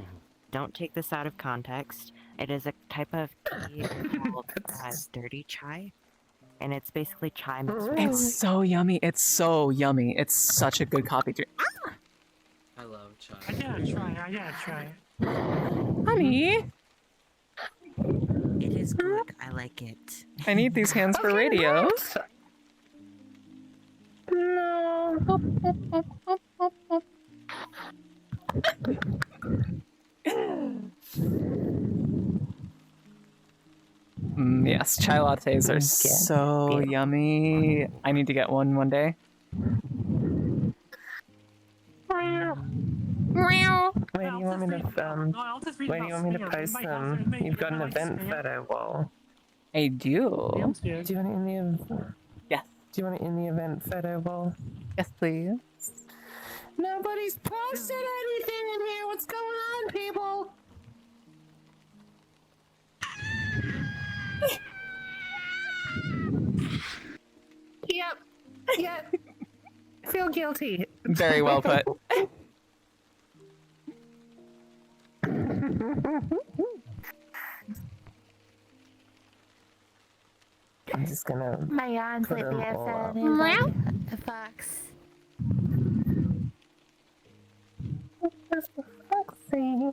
Don't take this out of context. It is a type of tea called dirty chai. And it's basically chai mixed with It's so yummy. It's so yummy. It's such a good coffee drink. I love chai. I gotta try it. Honey, It is good. I like it. I need these hands for radio. No. Yes, chai lattes are so yummy. I need to get one day. Where do you want me to where do you want me to post them? You've got an event photo wall. I do. Do you want it in the Yes. Do you want it in the event photo wall? Yes, please. Nobody's posted anything in here. What's going on, people? Yep. Feel guilty. Very well put. I'm just gonna. My yawns put lately them have all found up. is like a fox. Where's the foxy?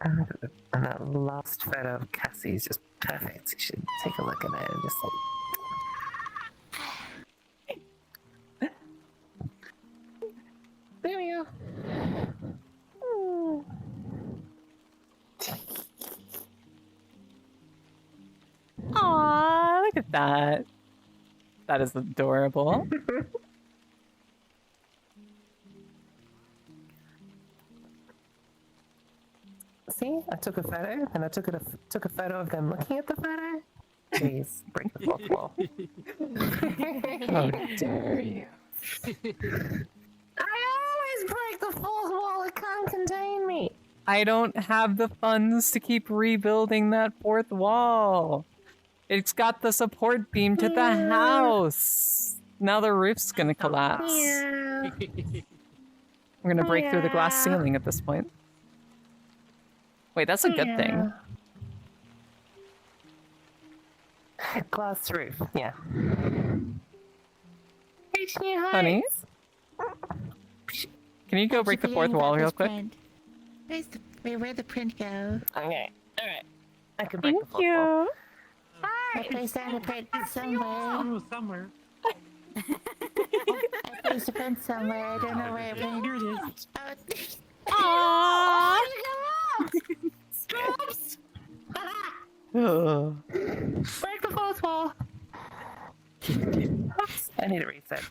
And that last photo of Cassie is just perfect. You should take a look at it and just like. There we go. Aw, look at that. That is adorable. See, I took a photo, and I took a photo of them looking at the photo. Jeez, break the fourth wall. How dare you? I always break the fourth wall. It can't contain me. I don't have the funds to keep rebuilding that fourth wall. It's got the support beam to the house. Now the roof's gonna collapse. Yeah. We're gonna break through the glass ceiling at this point. Wait, that's a good thing. Glass roof. Yeah. Honey? Can you go break the fourth wall real quick? Where'd the print go? Okay. Alright. I can break the Thank fourth wall. you. I placed down a print somewhere. Somewhere. I placed a print somewhere. I don't know where it went. Here it is. Aww. Break the fourth wall. Oops. I need a reset.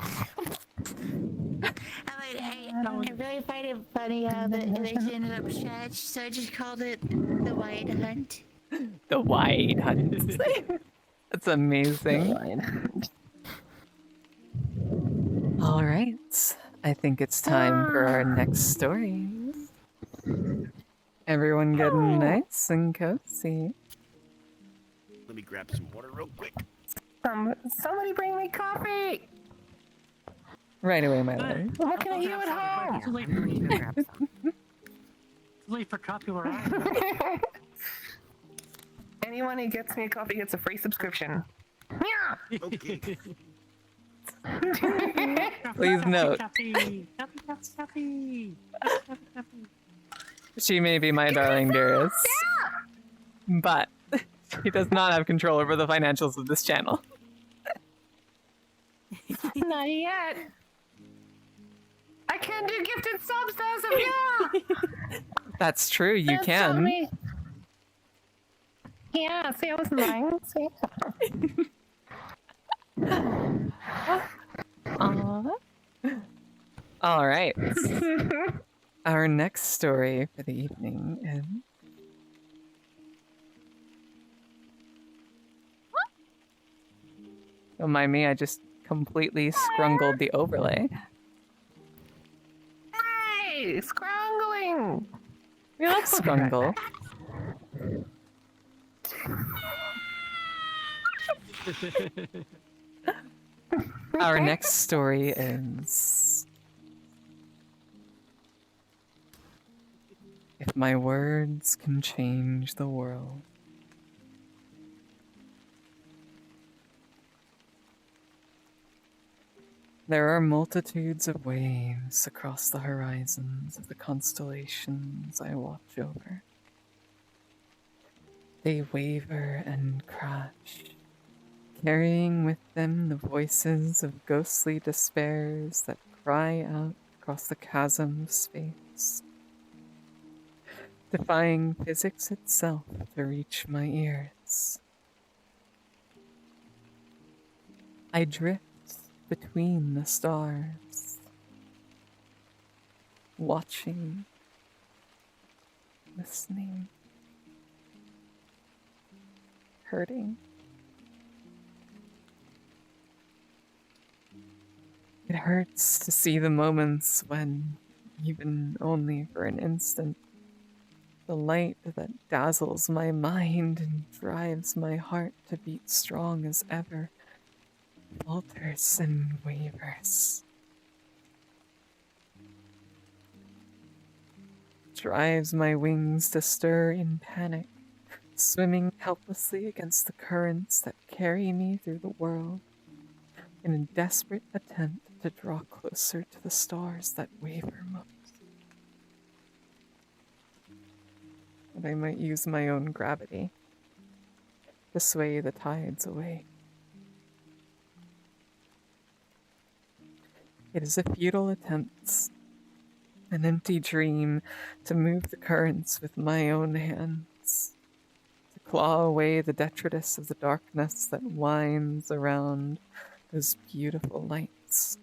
I really find it funny how the image ended up stretched, so I just called it the White Hunt. The Wide Hunt. That's amazing. All right. I think it's time for our next story. Everyone getting nice and cozy. Let me grab some water real quick. Somebody bring me coffee! Right away, my love. I'm looking at you at home! It's late for coffee where I am. Anyone who gets me a coffee gets a free subscription. Okay. Please note, Coffee. she may be my darling dearest, but she does not have control over the financials of this channel. Not yet. I can do gifted subs as of now. That's true, you That's can. me. Yeah, see, I was lying. See? All right. Our next story for the evening is... Don't mind me, I just completely scrungled the overlay. Hey, scrungling. We love scrungle. Our next story is... If my words can change the world. There are multitudes of waves across the horizons of the constellations I watch over. They waver and crash, carrying with them the voices of ghostly despairs that cry out across the chasm of space, defying physics itself to reach my ears. I drift between the stars, watching, listening, hurting. It hurts to see the moments when, even only for an instant, the light that dazzles my mind and drives my heart to beat strong as ever falters and wavers. Drives my wings to stir in panic, swimming helplessly against the currents that carry me through the world, in a desperate attempt to draw closer to the stars that waver most. That I might use my own gravity to sway the tides away. It is a futile attempt, an empty dream to move the currents with my own hands, to claw away the detritus of the darkness that winds around those beautiful lights.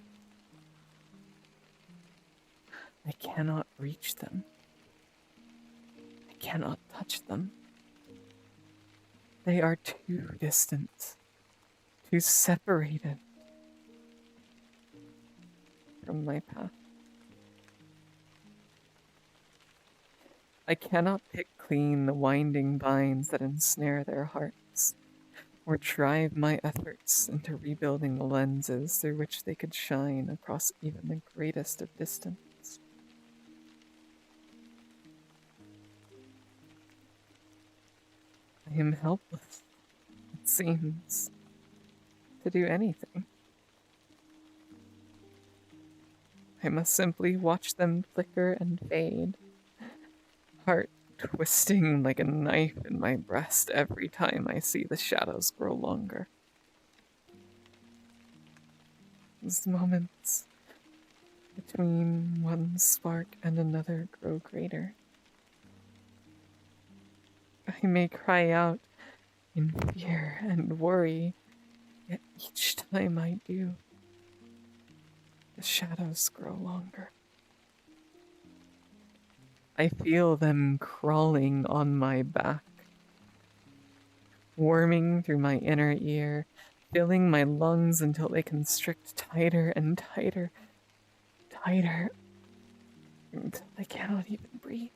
I cannot reach them. I cannot touch them. They are too distant, too separated from my path. I cannot pick clean the winding vines that ensnare their hearts, or drive my efforts into rebuilding the lenses through which they could shine across even the greatest of distance. I am helpless, it seems, to do anything. I must simply watch them flicker and fade, heart twisting like a knife in my breast every time I see the shadows grow longer. Those moments between one spark and another grow greater. I may cry out in fear and worry, yet each time I do, the shadows grow longer. I feel them crawling on my back, worming through my inner ear, filling my lungs until they constrict tighter and tighter, tighter, until I cannot even breathe.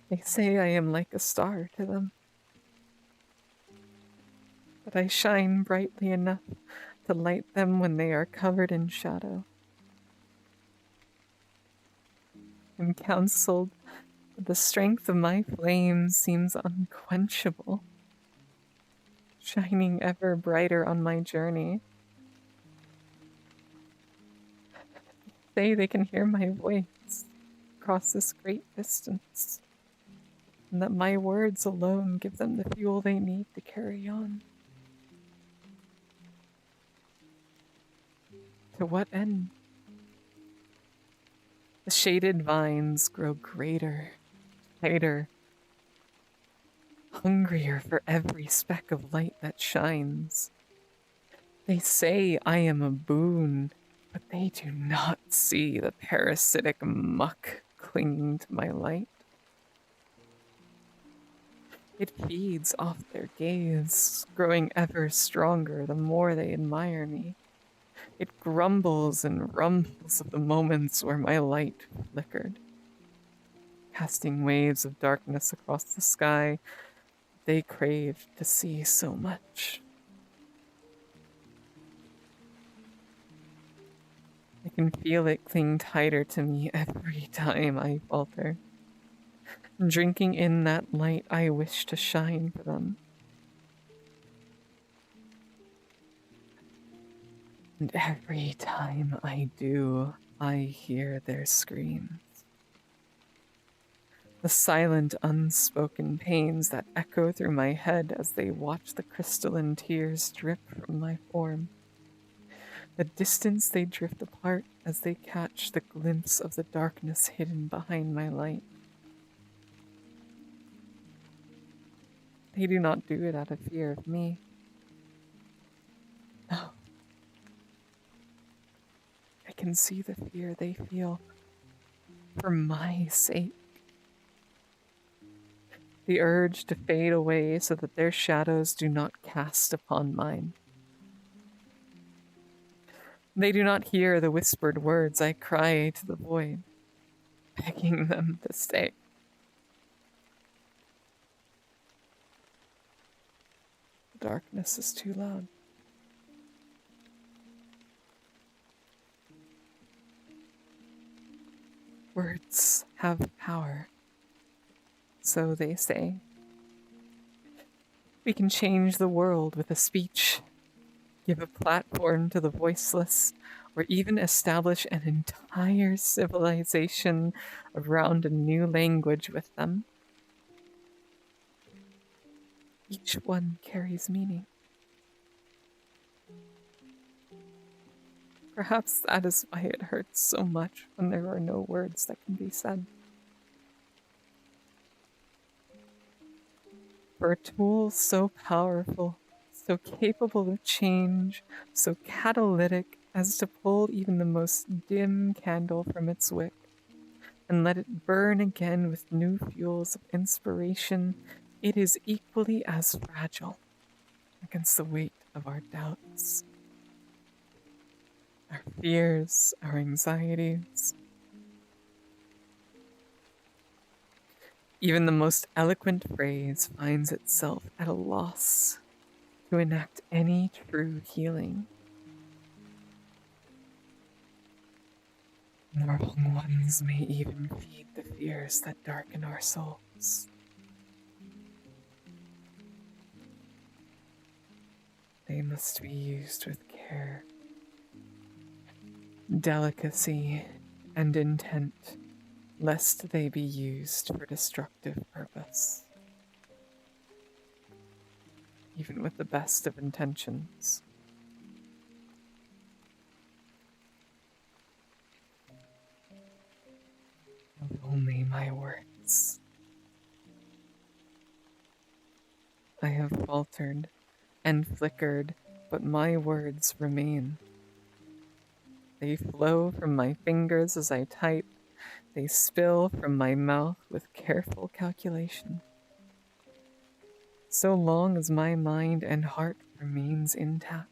They say I am like a star to them, but I shine brightly enough to light them when they are covered in shadow. I'm counseled, but the strength of my flame seems unquenchable, shining ever brighter on my journey. They can hear my voice across this great distance, and that my words alone give them the fuel they need to carry on. To what end? The shaded vines grow greater, tighter, hungrier for every speck of light that shines. They say I am a boon, but they do not see the parasitic muck clinging to my light. It feeds off their gaze, growing ever stronger the more they admire me. It grumbles and rumbles of the moments where my light flickered, casting waves of darkness across the sky they craved to see so much. I can feel it cling tighter to me every time I falter. Drinking in that light I wish to shine for them. And every time I do, I hear their screams. The silent, unspoken pains that echo through my head as they watch the crystalline tears drip from my form. The distance they drift apart as they catch the glimpse of the darkness hidden behind my light. They do not do it out of fear of me. No. I can see the fear they feel for my sake. The urge to fade away so that their shadows do not cast upon mine. They do not hear the whispered words I cry to the void, begging them to stay. The darkness is too loud. Words have power, so they say. We can change the world with a speech, give a platform to the voiceless, or even establish an entire civilization around a new language with them. Each one carries meaning. Perhaps that is why it hurts so much when there are no words that can be said. For a tool so powerful, so capable of change, so catalytic as to pull even the most dim candle from its wick, and let it burn again with new fuels of inspiration, it is equally as fragile against the weight of our doubts, our fears, our anxieties. Even the most eloquent phrase finds itself at a loss to enact any true healing. The wrong ones may even feed the fears that darken our souls. They must be used with care, delicacy, and intent, lest they be used for destructive purpose. Even with the best of intentions. If only my words. I have faltered and flickered, but my words remain. They flow from my fingers as I type, They spill from my mouth with careful calculation. So long as my mind and heart remains intact.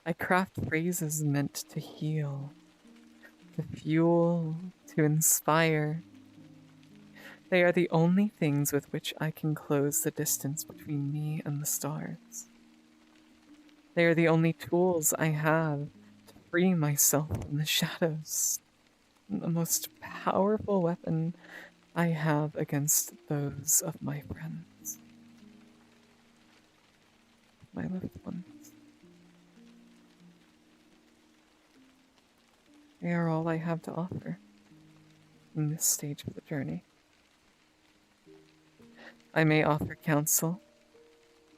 I craft phrases meant to heal, to fuel, to inspire. They are the only things with which I can close the distance between me and the stars. They are the only tools I have to free myself from the shadows. The most powerful weapon I have against those of my friends. My loved ones. They are all I have to offer in this stage of the journey. I may offer counsel,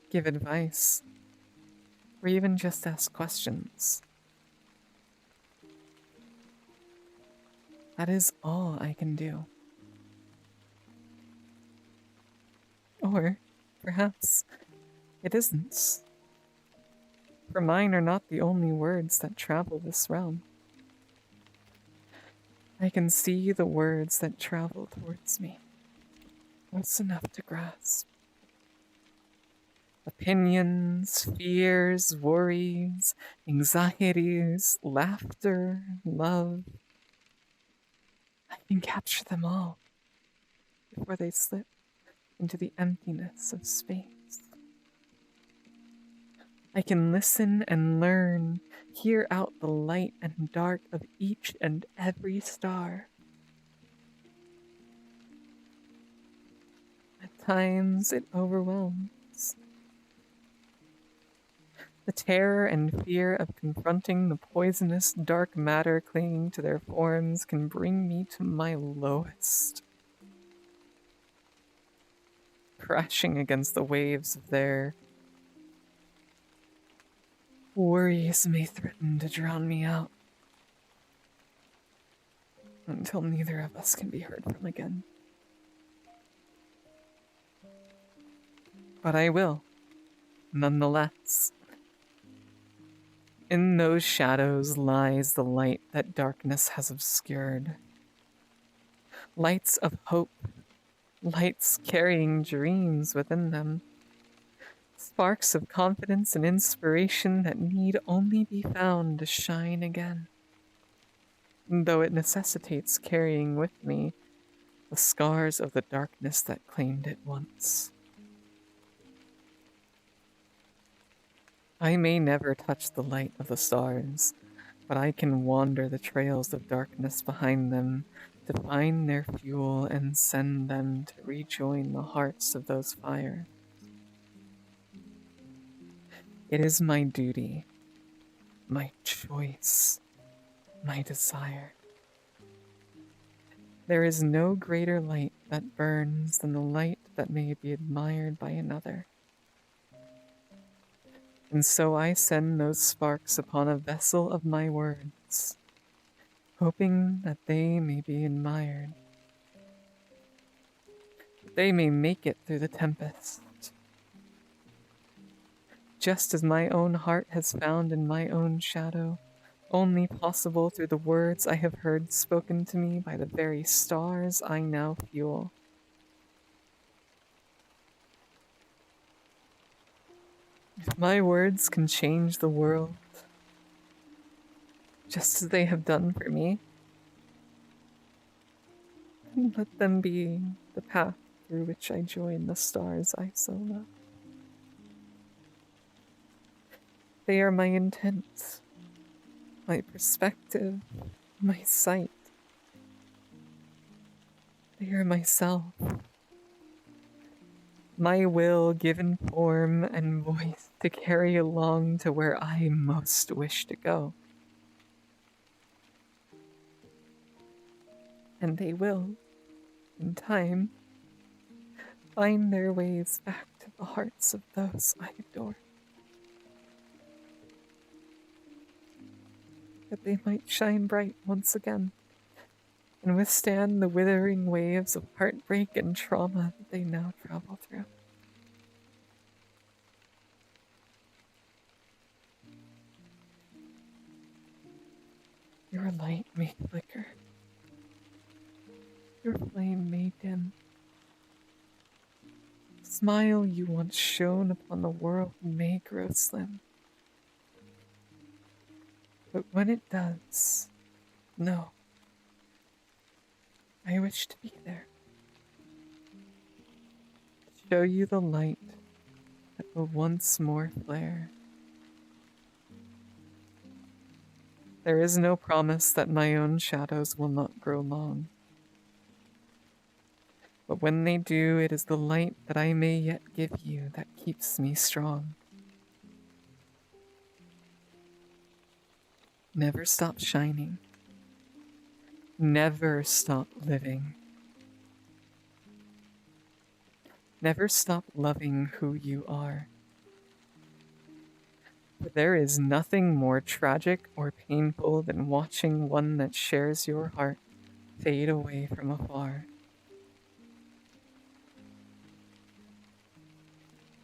give advice, or even just ask questions. That is all I can do. Or, perhaps, it isn't. For mine are not the only words that travel this realm. I can see the words that travel towards me. What's enough to grasp? Opinions, fears, worries, anxieties, laughter, love. I can capture them all before they slip into the emptiness of space. I can listen and learn, hear out the light and dark of each and every star. At times it overwhelms. The terror and fear of confronting the poisonous dark matter clinging to their forms can bring me to my lowest. Crashing against the waves of their worries may threaten to drown me out until neither of us can be heard from again. But I will, nonetheless. In those shadows lies the light that darkness has obscured. Lights of hope, lights carrying dreams within them. Sparks of confidence and inspiration that need only be found to shine again. Though it necessitates carrying with me the scars of the darkness that claimed it once. I may never touch the light of the stars, but I can wander the trails of darkness behind them to find their fuel and send them to rejoin the hearts of those fires. It is my duty, my choice, my desire. There is no greater light that burns than the light that may be admired by another. And so I send those sparks upon a vessel of my words, hoping that they may be admired. They may make it through the tempest. Just as my own heart has found in my own shadow, only possible through the words I have heard spoken to me by the very stars I now fuel. If my words can change the world, just as they have done for me, let them be the path through which I join the stars I so love. They are my intent, my perspective, my sight. They are myself, my will given form and voice to carry along to where I most wish to go. And they will, in time, find their ways back to the hearts of those I adore. That they might shine bright once again and withstand the withering waves of heartbreak and trauma that they now travel through. Your light may flicker. Your flame may dim. The smile you once shone upon the world may grow slim. But when it does, know, I wish to be there. To show you the light that will once more flare. There is no promise that my own shadows will not grow long. But when they do, it is the light that I may yet give you that keeps me strong. Never stop shining. Never stop living. Never stop loving who you are. For there is nothing more tragic or painful than watching one that shares your heart fade away from afar.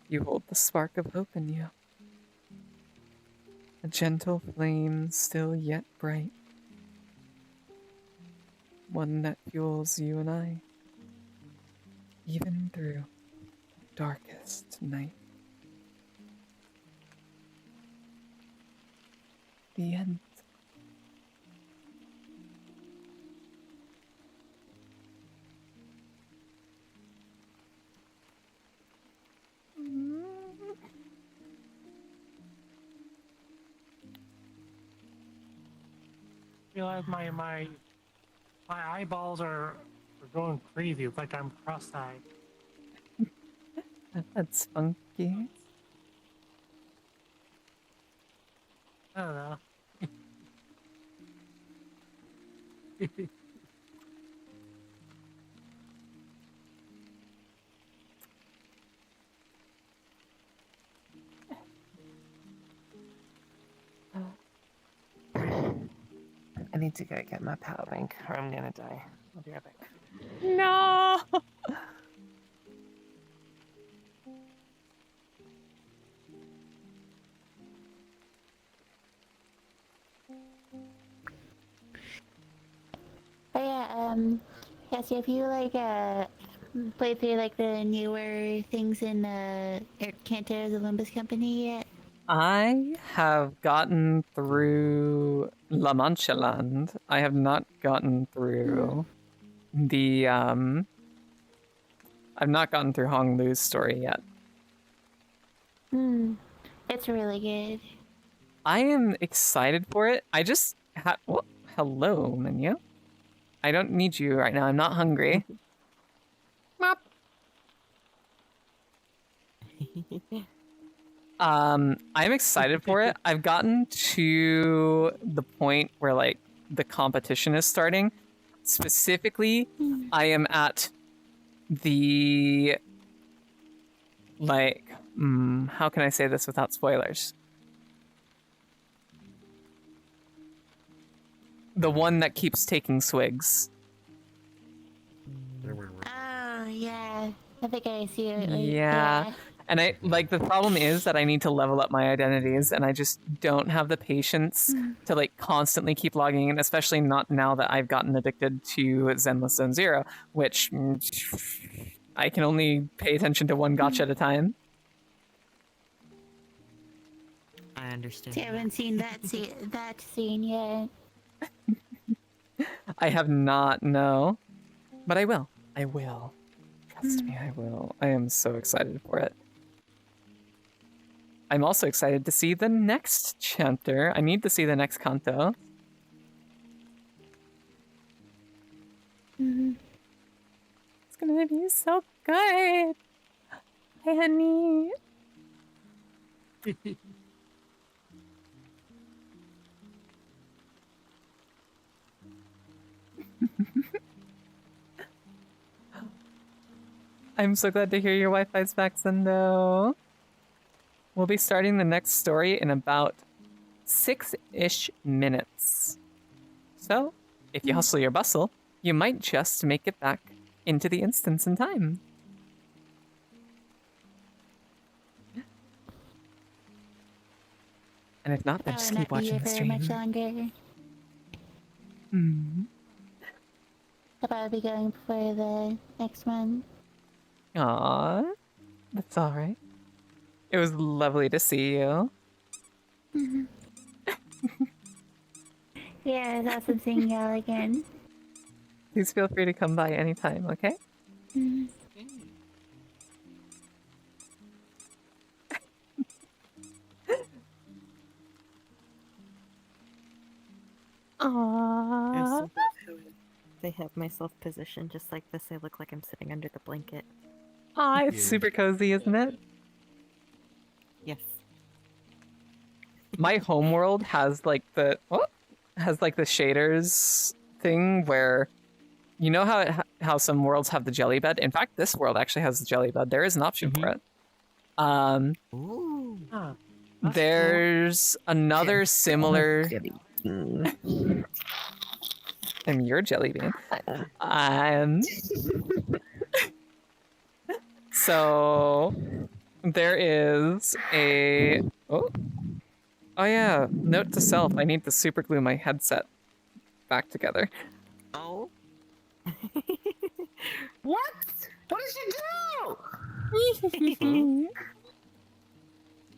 You hold the spark of hope in you. A gentle flame still yet bright. One that fuels you and I, even through the darkest night. The end. Realize my eyeballs are going crazy. It's like I'm cross-eyed. That's funky. I don't know. I need to go get my power bank or I'm gonna die. I'll be right back. No! But yeah, so if you played through like the newer things in Kanto's Olympus Company yet? I have gotten through La Mancha Land. I have not gotten through the I've not gotten through Hong Lu's story yet. It's really good. I am excited for it. I just well, hello, menu. I don't need you right now. I'm not hungry. I'm excited for it. I've gotten to the point where like the competition is starting. Specifically, I am at the like how can I say this without spoilers? The one that keeps taking swigs. Oh yeah, I think I see it. Yeah. And I like the problem is that I need to level up my identities and I just don't have the patience to like constantly keep logging in, especially not now that I've gotten addicted to Zenless Zone Zero, which I can only pay attention to one gotcha at a time. I understand. I haven't seen that scene yet. I have not, no. But I will. I will. Trust me, I will. I am so excited for it. I'm also excited to see the next chapter. I need to see the next canto. It's gonna be so good. Hi, honey. I'm so glad to hear your Wi-Fi's back, Sendo. We'll be starting the next story in about 6-ish minutes. So, if you hustle your bustle, you might just make it back into the instance in time. And if not, then just keep watching the stream. Much longer. Mm. I'll probably be going for the next one. Aw, that's all right. It was lovely to see you. Yeah, it's awesome seeing y'all again. Please feel free to come by anytime, okay? Aww. They have myself positioned just like this. I look like I'm sitting under the blanket. Aw, it's super cozy, isn't it? Yes. My homeworld has like the shaders thing where you know how some worlds have the jelly bed. In fact, this world actually has the jelly bed. There is an option for it. Ooh. There's another similar. And you're jelly bean. So there is a oh yeah, note to self, I need to super glue my headset back together. Oh. What? What did you do?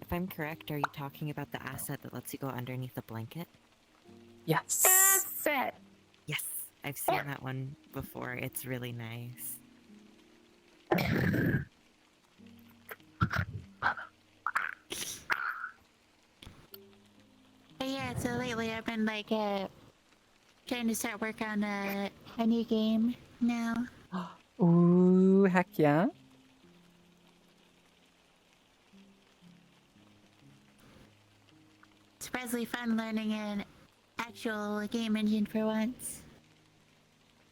If I'm correct, are you talking about the asset that lets you go underneath the blanket? Yes. Asset. Yes, I've seen that one before. It's really nice. But yeah, so lately I've been like trying to start work on a new game now. Ooh, heck yeah. It's surprisingly fun learning an actual game engine for once.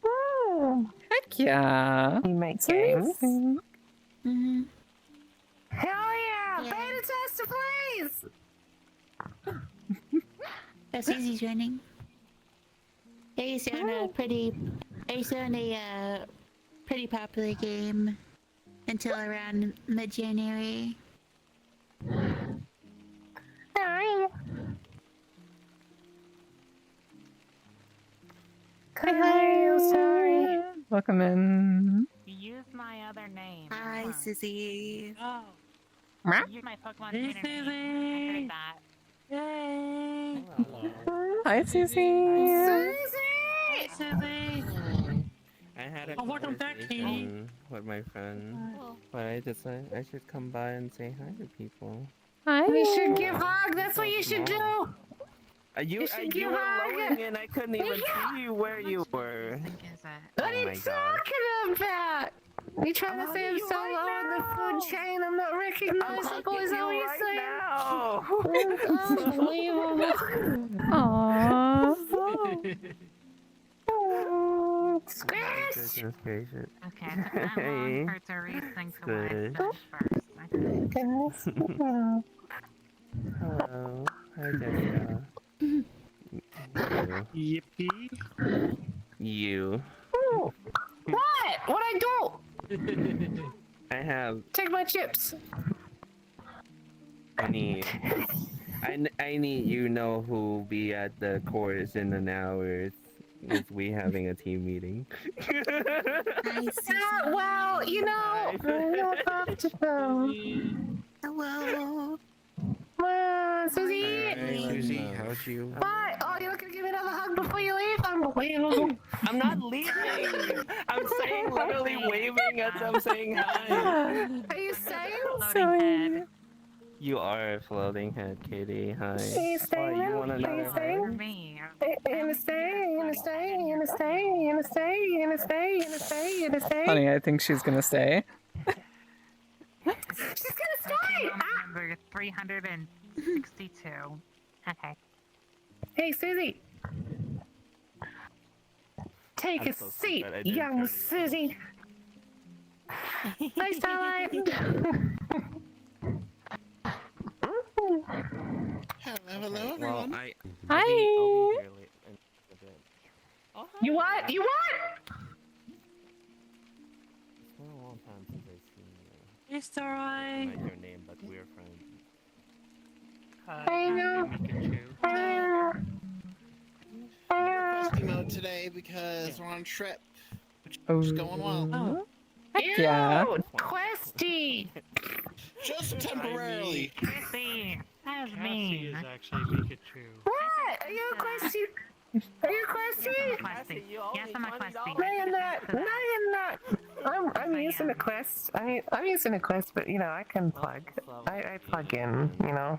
Oh, heck yeah. You make games? Mm-hmm. Hell yeah! Beta tester, please! That's easy joining. I used to own a pretty popular game until around mid-January. Hi. Hi, sorry. Welcome in. You used my other name. Hi, Susie. Oh. Huh? You used my Pokemon trainer name. I heard that. Yay! Hi, Susie. Hi, Susie! I had a Oh, welcome back, conversation with my friend, but I decided I should come by and say hi to people. Hi. We should give hug. That's what you should do. You give were hug. loading and I couldn't even see you where you were. What are you my God. talking about? You trying to say I'm so low in the food chain? I'm not recognizable. Is that what you're saying? Now. Unbelievable. Aww. Squish! Goodness gracious. Okay, it took that long for it to resync to what I Good. said first. Okay. Goodness. Hello. Hi, Jessica. Yippee! You. Ooh. What? What'd I do? I have. Take my chips. I need you know who be at the course in an hour. Is we having a team meeting? Well, you know, I don't have to go. Hello. Susie. Hey, Susie, how's you? What? Oh, you're not gonna give me another hug before you leave? Unbelievable. I'm not leaving. I'm saying literally waving as I'm saying hi. Are you staying? Floating head. You are a floating head, Kitty. Hi. Are you staying? What, you want Are another you hug? staying? For me. Are you gonna stay? Are you gonna stay? Are you gonna stay? Are you gonna stay? Are you gonna stay? Are you gonna stay? Are you gonna stay? Honey, I think she's gonna stay. She's gonna stay! Number 362. Okay. Hey, Susie. Take a so seat, stupid, I didn't young turn it Susie. Hi, Starlight. Hello, Well, everyone. I'll be Hi. here late in a bit. Oh, hi. You what? You what? It's been a long time since I've seen you. It's alright. Not your name, but we're friends. Hey, no. Pikachu. Requesting out to today because we're on a trip, which Oh. is going well. Heck yeah. Questy! Just temporarily. Chrissy, that was Cassie mean. is actually Pikachu. What? Are you a Questy? Are you Questy? Questy. Yes, I'm a Questy. No, you're not. No, you're not. I'm using a quest. I'm using a quest, but you know I can plug. I plug in. You know.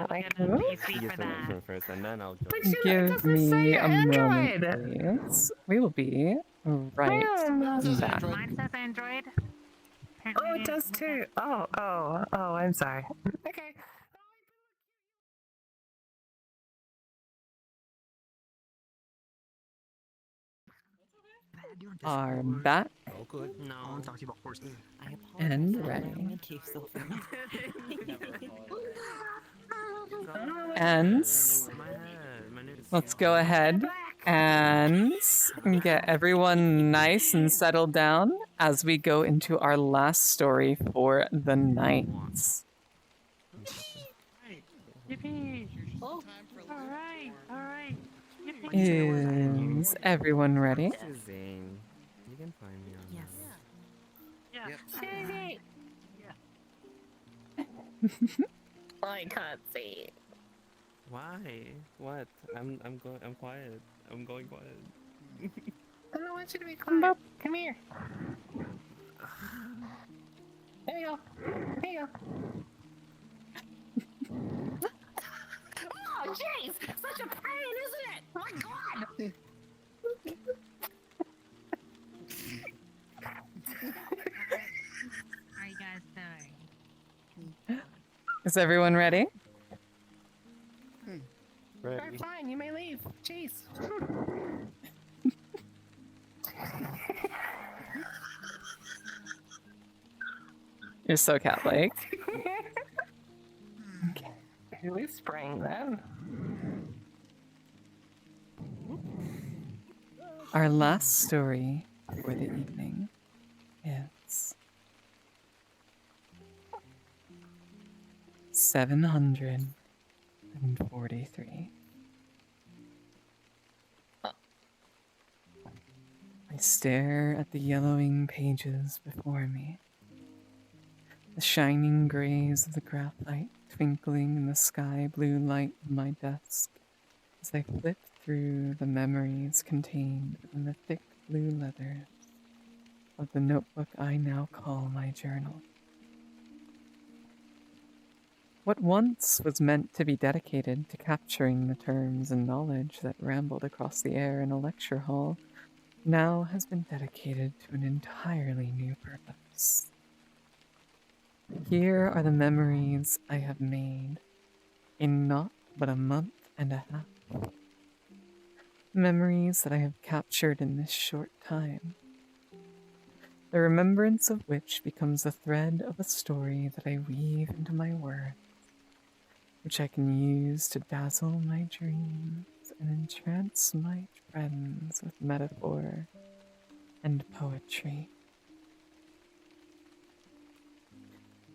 Like, PC for that. First, and then I'll go. But you know, it Give doesn't say me you're a moment, Android. please. We will be right back. Mine says Android. Oh, it does too. Oh, I'm sorry. Okay. Are back Oh, good. No, I'm talking about horses. I and apologize. ready. And And let's go ahead and get everyone nice and settled down as we go into our last story for the night. Yippee! Oh, alright. Is everyone ready? This is Zane. You can find me on I can't see. Why? What? I'm quiet. I'm going quiet. I don't want you to be quiet. Come here. There you go. There you go. Oh, jeez! Such a pain, isn't it? My God! How are you guys doing? Is everyone ready? Alright, fine. You may leave. Jeez. You're so cat-like. Who is spraying them? Our last story for the evening is 743. I stare at the yellowing pages before me, the shining grays of the graphite twinkling in the sky blue light of my desk as I flip through the memories contained in the thick blue leathers of the notebook I now call my journal. What once was meant to be dedicated to capturing the terms and knowledge that rambled across the air in a lecture hall now has been dedicated to an entirely new purpose. Here are the memories I have made in not but a month and a half. Memories that I have captured in this short time. The remembrance of which becomes the thread of a story that I weave into my words, which I can use to dazzle my dreams and entrance my friends with metaphor and poetry.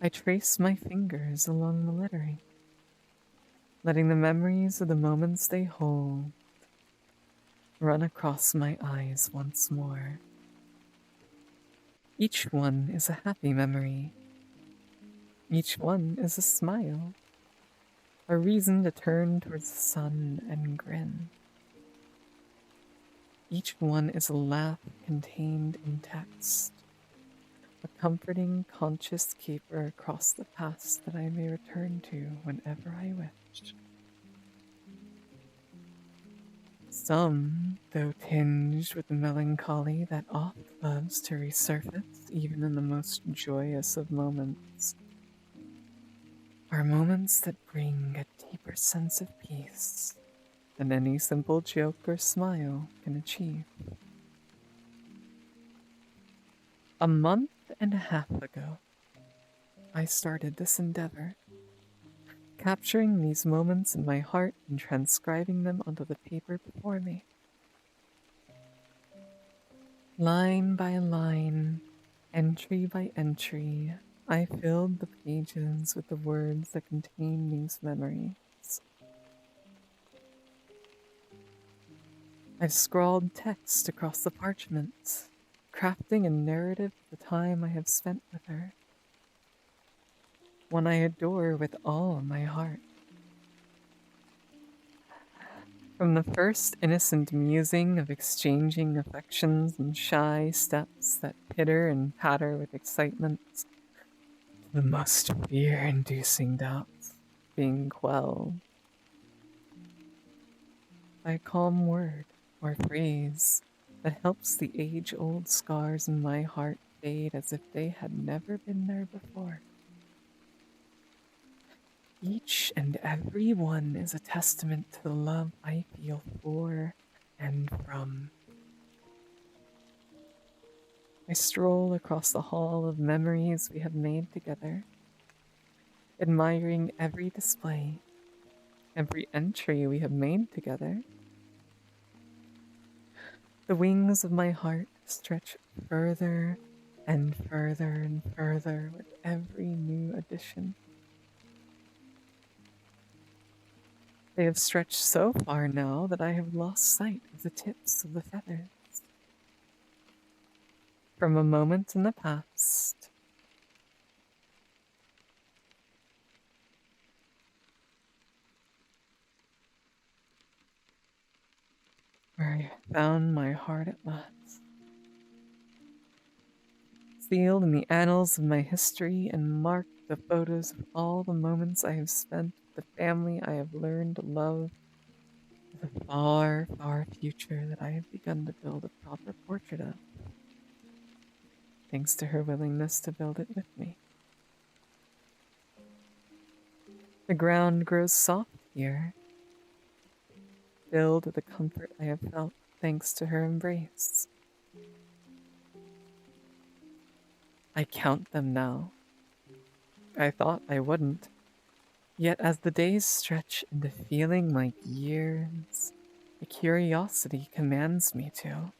I trace my fingers along the lettering, letting the memories of the moments they hold run across my eyes once more. Each one is a happy memory. Each one is a smile, a reason to turn towards the sun and grin. Each one is a laugh contained in text, a comforting, conscious keeper across the past that I may return to whenever I wish. Some, though tinged with the melancholy that oft loves to resurface even in the most joyous of moments, are moments that bring a deeper sense of peace than any simple joke or smile can achieve. A month and a half ago, I started this endeavor, capturing these moments in my heart and transcribing them onto the paper before me. Line by line, entry by entry, I filled the pages with the words that contain these memories. I've scrawled text across the parchment, crafting a narrative of the time I have spent with her. One I adore with all my heart. From the first innocent musing of exchanging affections and shy steps that pitter and patter with excitement, to the most fear-inducing doubts being quelled by a calm word or phrase that helps the age-old scars in my heart fade as if they had never been there before. Each and every one is a testament to the love I feel for and from. I stroll across the hall of memories we have made together, admiring every display, every entry we have made together. The wings of my heart stretch further and further and further with every new addition. They have stretched so far now that I have lost sight of the tips of the feathers. From a moment in the past, where I found my heart at last. Sealed in the annals of my history and marked the photos of all the moments I have spent with the family I have learned to love, with a far, far future that I have begun to build a proper portrait of, thanks to her willingness to build it with me. The ground grows soft here, filled with the comfort I have felt thanks to her embrace. I count them now. I thought I wouldn't. Yet as the days stretch into feeling like years, a curiosity commands me to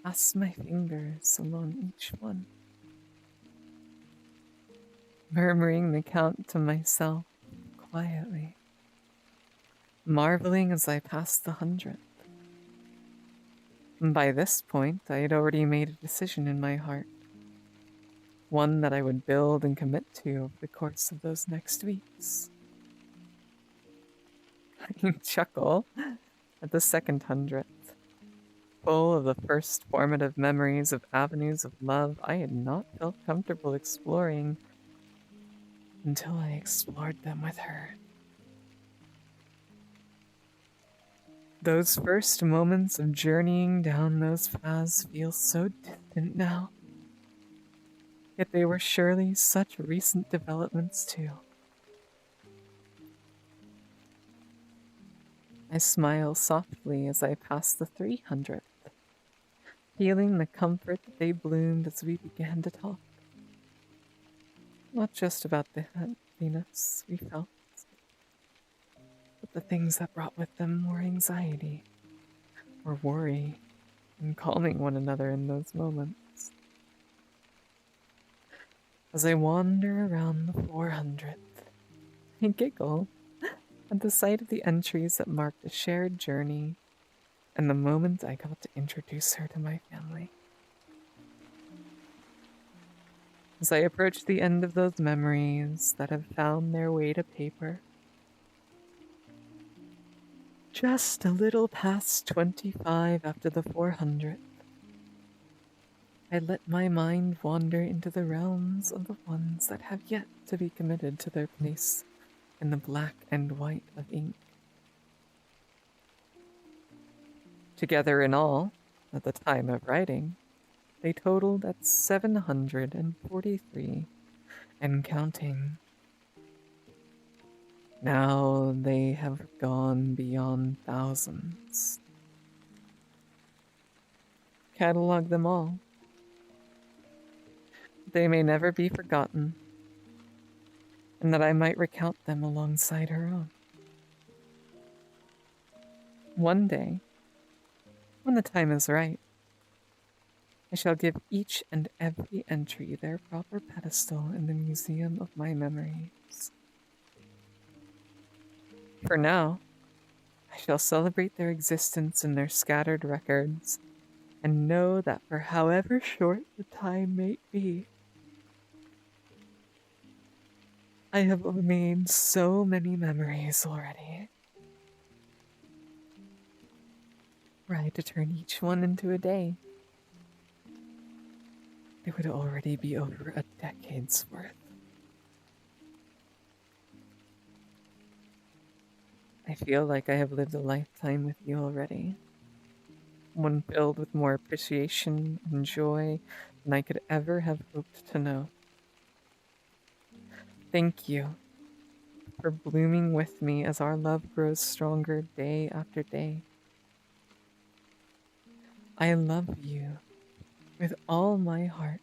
pass my fingers along each one, murmuring the count to myself quietly, marveling as I pass the 100th. By this point, I had already made a decision in my heart, one that I would build and commit to over the course of those next weeks. I chuckle at the second 100th, full of the first formative memories of avenues of love I had not felt comfortable exploring until I explored them with her. Those first moments of journeying down those paths feel so distant now. Yet they were surely such recent developments too. I smile softly as I pass the 300th, feeling the comfort that they bloomed as we began to talk. Not just about the happiness we felt, but the things that brought with them more anxiety or worry, and calming one another in those moments. As I wander around the 400th, I giggle at the sight of the entries that marked a shared journey and the moment I got to introduce her to my family. As I approach the end of those memories that have found their way to paper, just a little past 25 after the 400th, I let my mind wander into the realms of the ones that have yet to be committed to their place in the black and white of ink. Together in all, at the time of writing, they totaled at 743 and counting. Now they have gone beyond thousands. Catalog them all. They may never be forgotten, and that I might recount them alongside her own. One day, when the time is right, I shall give each and every entry their proper pedestal in the museum of my memories. For now, I I shall celebrate their existence in their scattered records, and know that for however short the time may be, I have made so many memories already. Were I to turn each one into a day, it would already be over a decade's worth. I feel like I have lived a lifetime with you already. One filled with more appreciation and joy than I could ever have hoped to know. Thank you for blooming with me as our love grows stronger day after day. I love you with all my heart.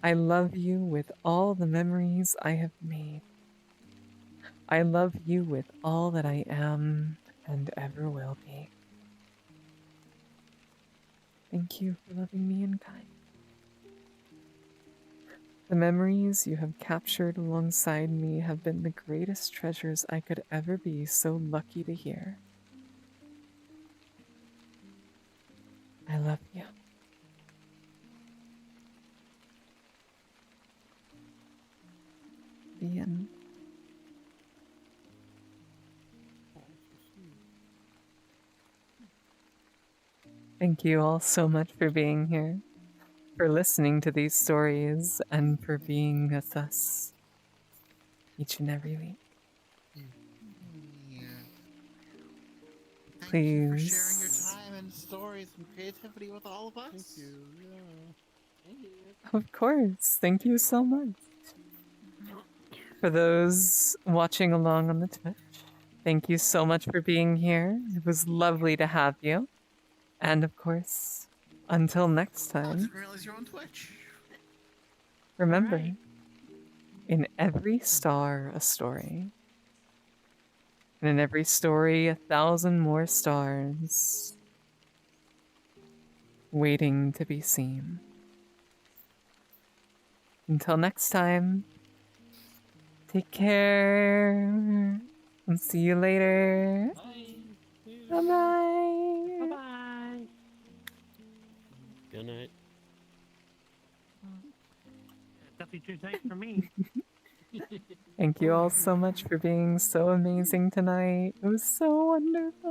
I love you with all the memories I have made. I love you with all that I am and ever will be. Thank you for loving me in kind. The memories you have captured alongside me have been the greatest treasures I could ever be so lucky to hear. I love you. The end. Thank you all so much for being here, for listening to these stories, and for being with us each and every week. Thank you for Please. sharing your time and stories and creativity with all of us. Thank you. Yeah. Thank you. Of course. Thank you so much. For those watching along on the Twitch, thank you so much for being here. It was lovely to have you. And of course, until next I time, didn't realize you're on Twitch. remember, in every star a story, and in every story 1,000 more stars waiting to be seen. Until next time, take care and see you later. Bye bye. Bye bye. Good night. Definitely too tight for me. Thank you all so much for being so amazing tonight. It was so wonderful.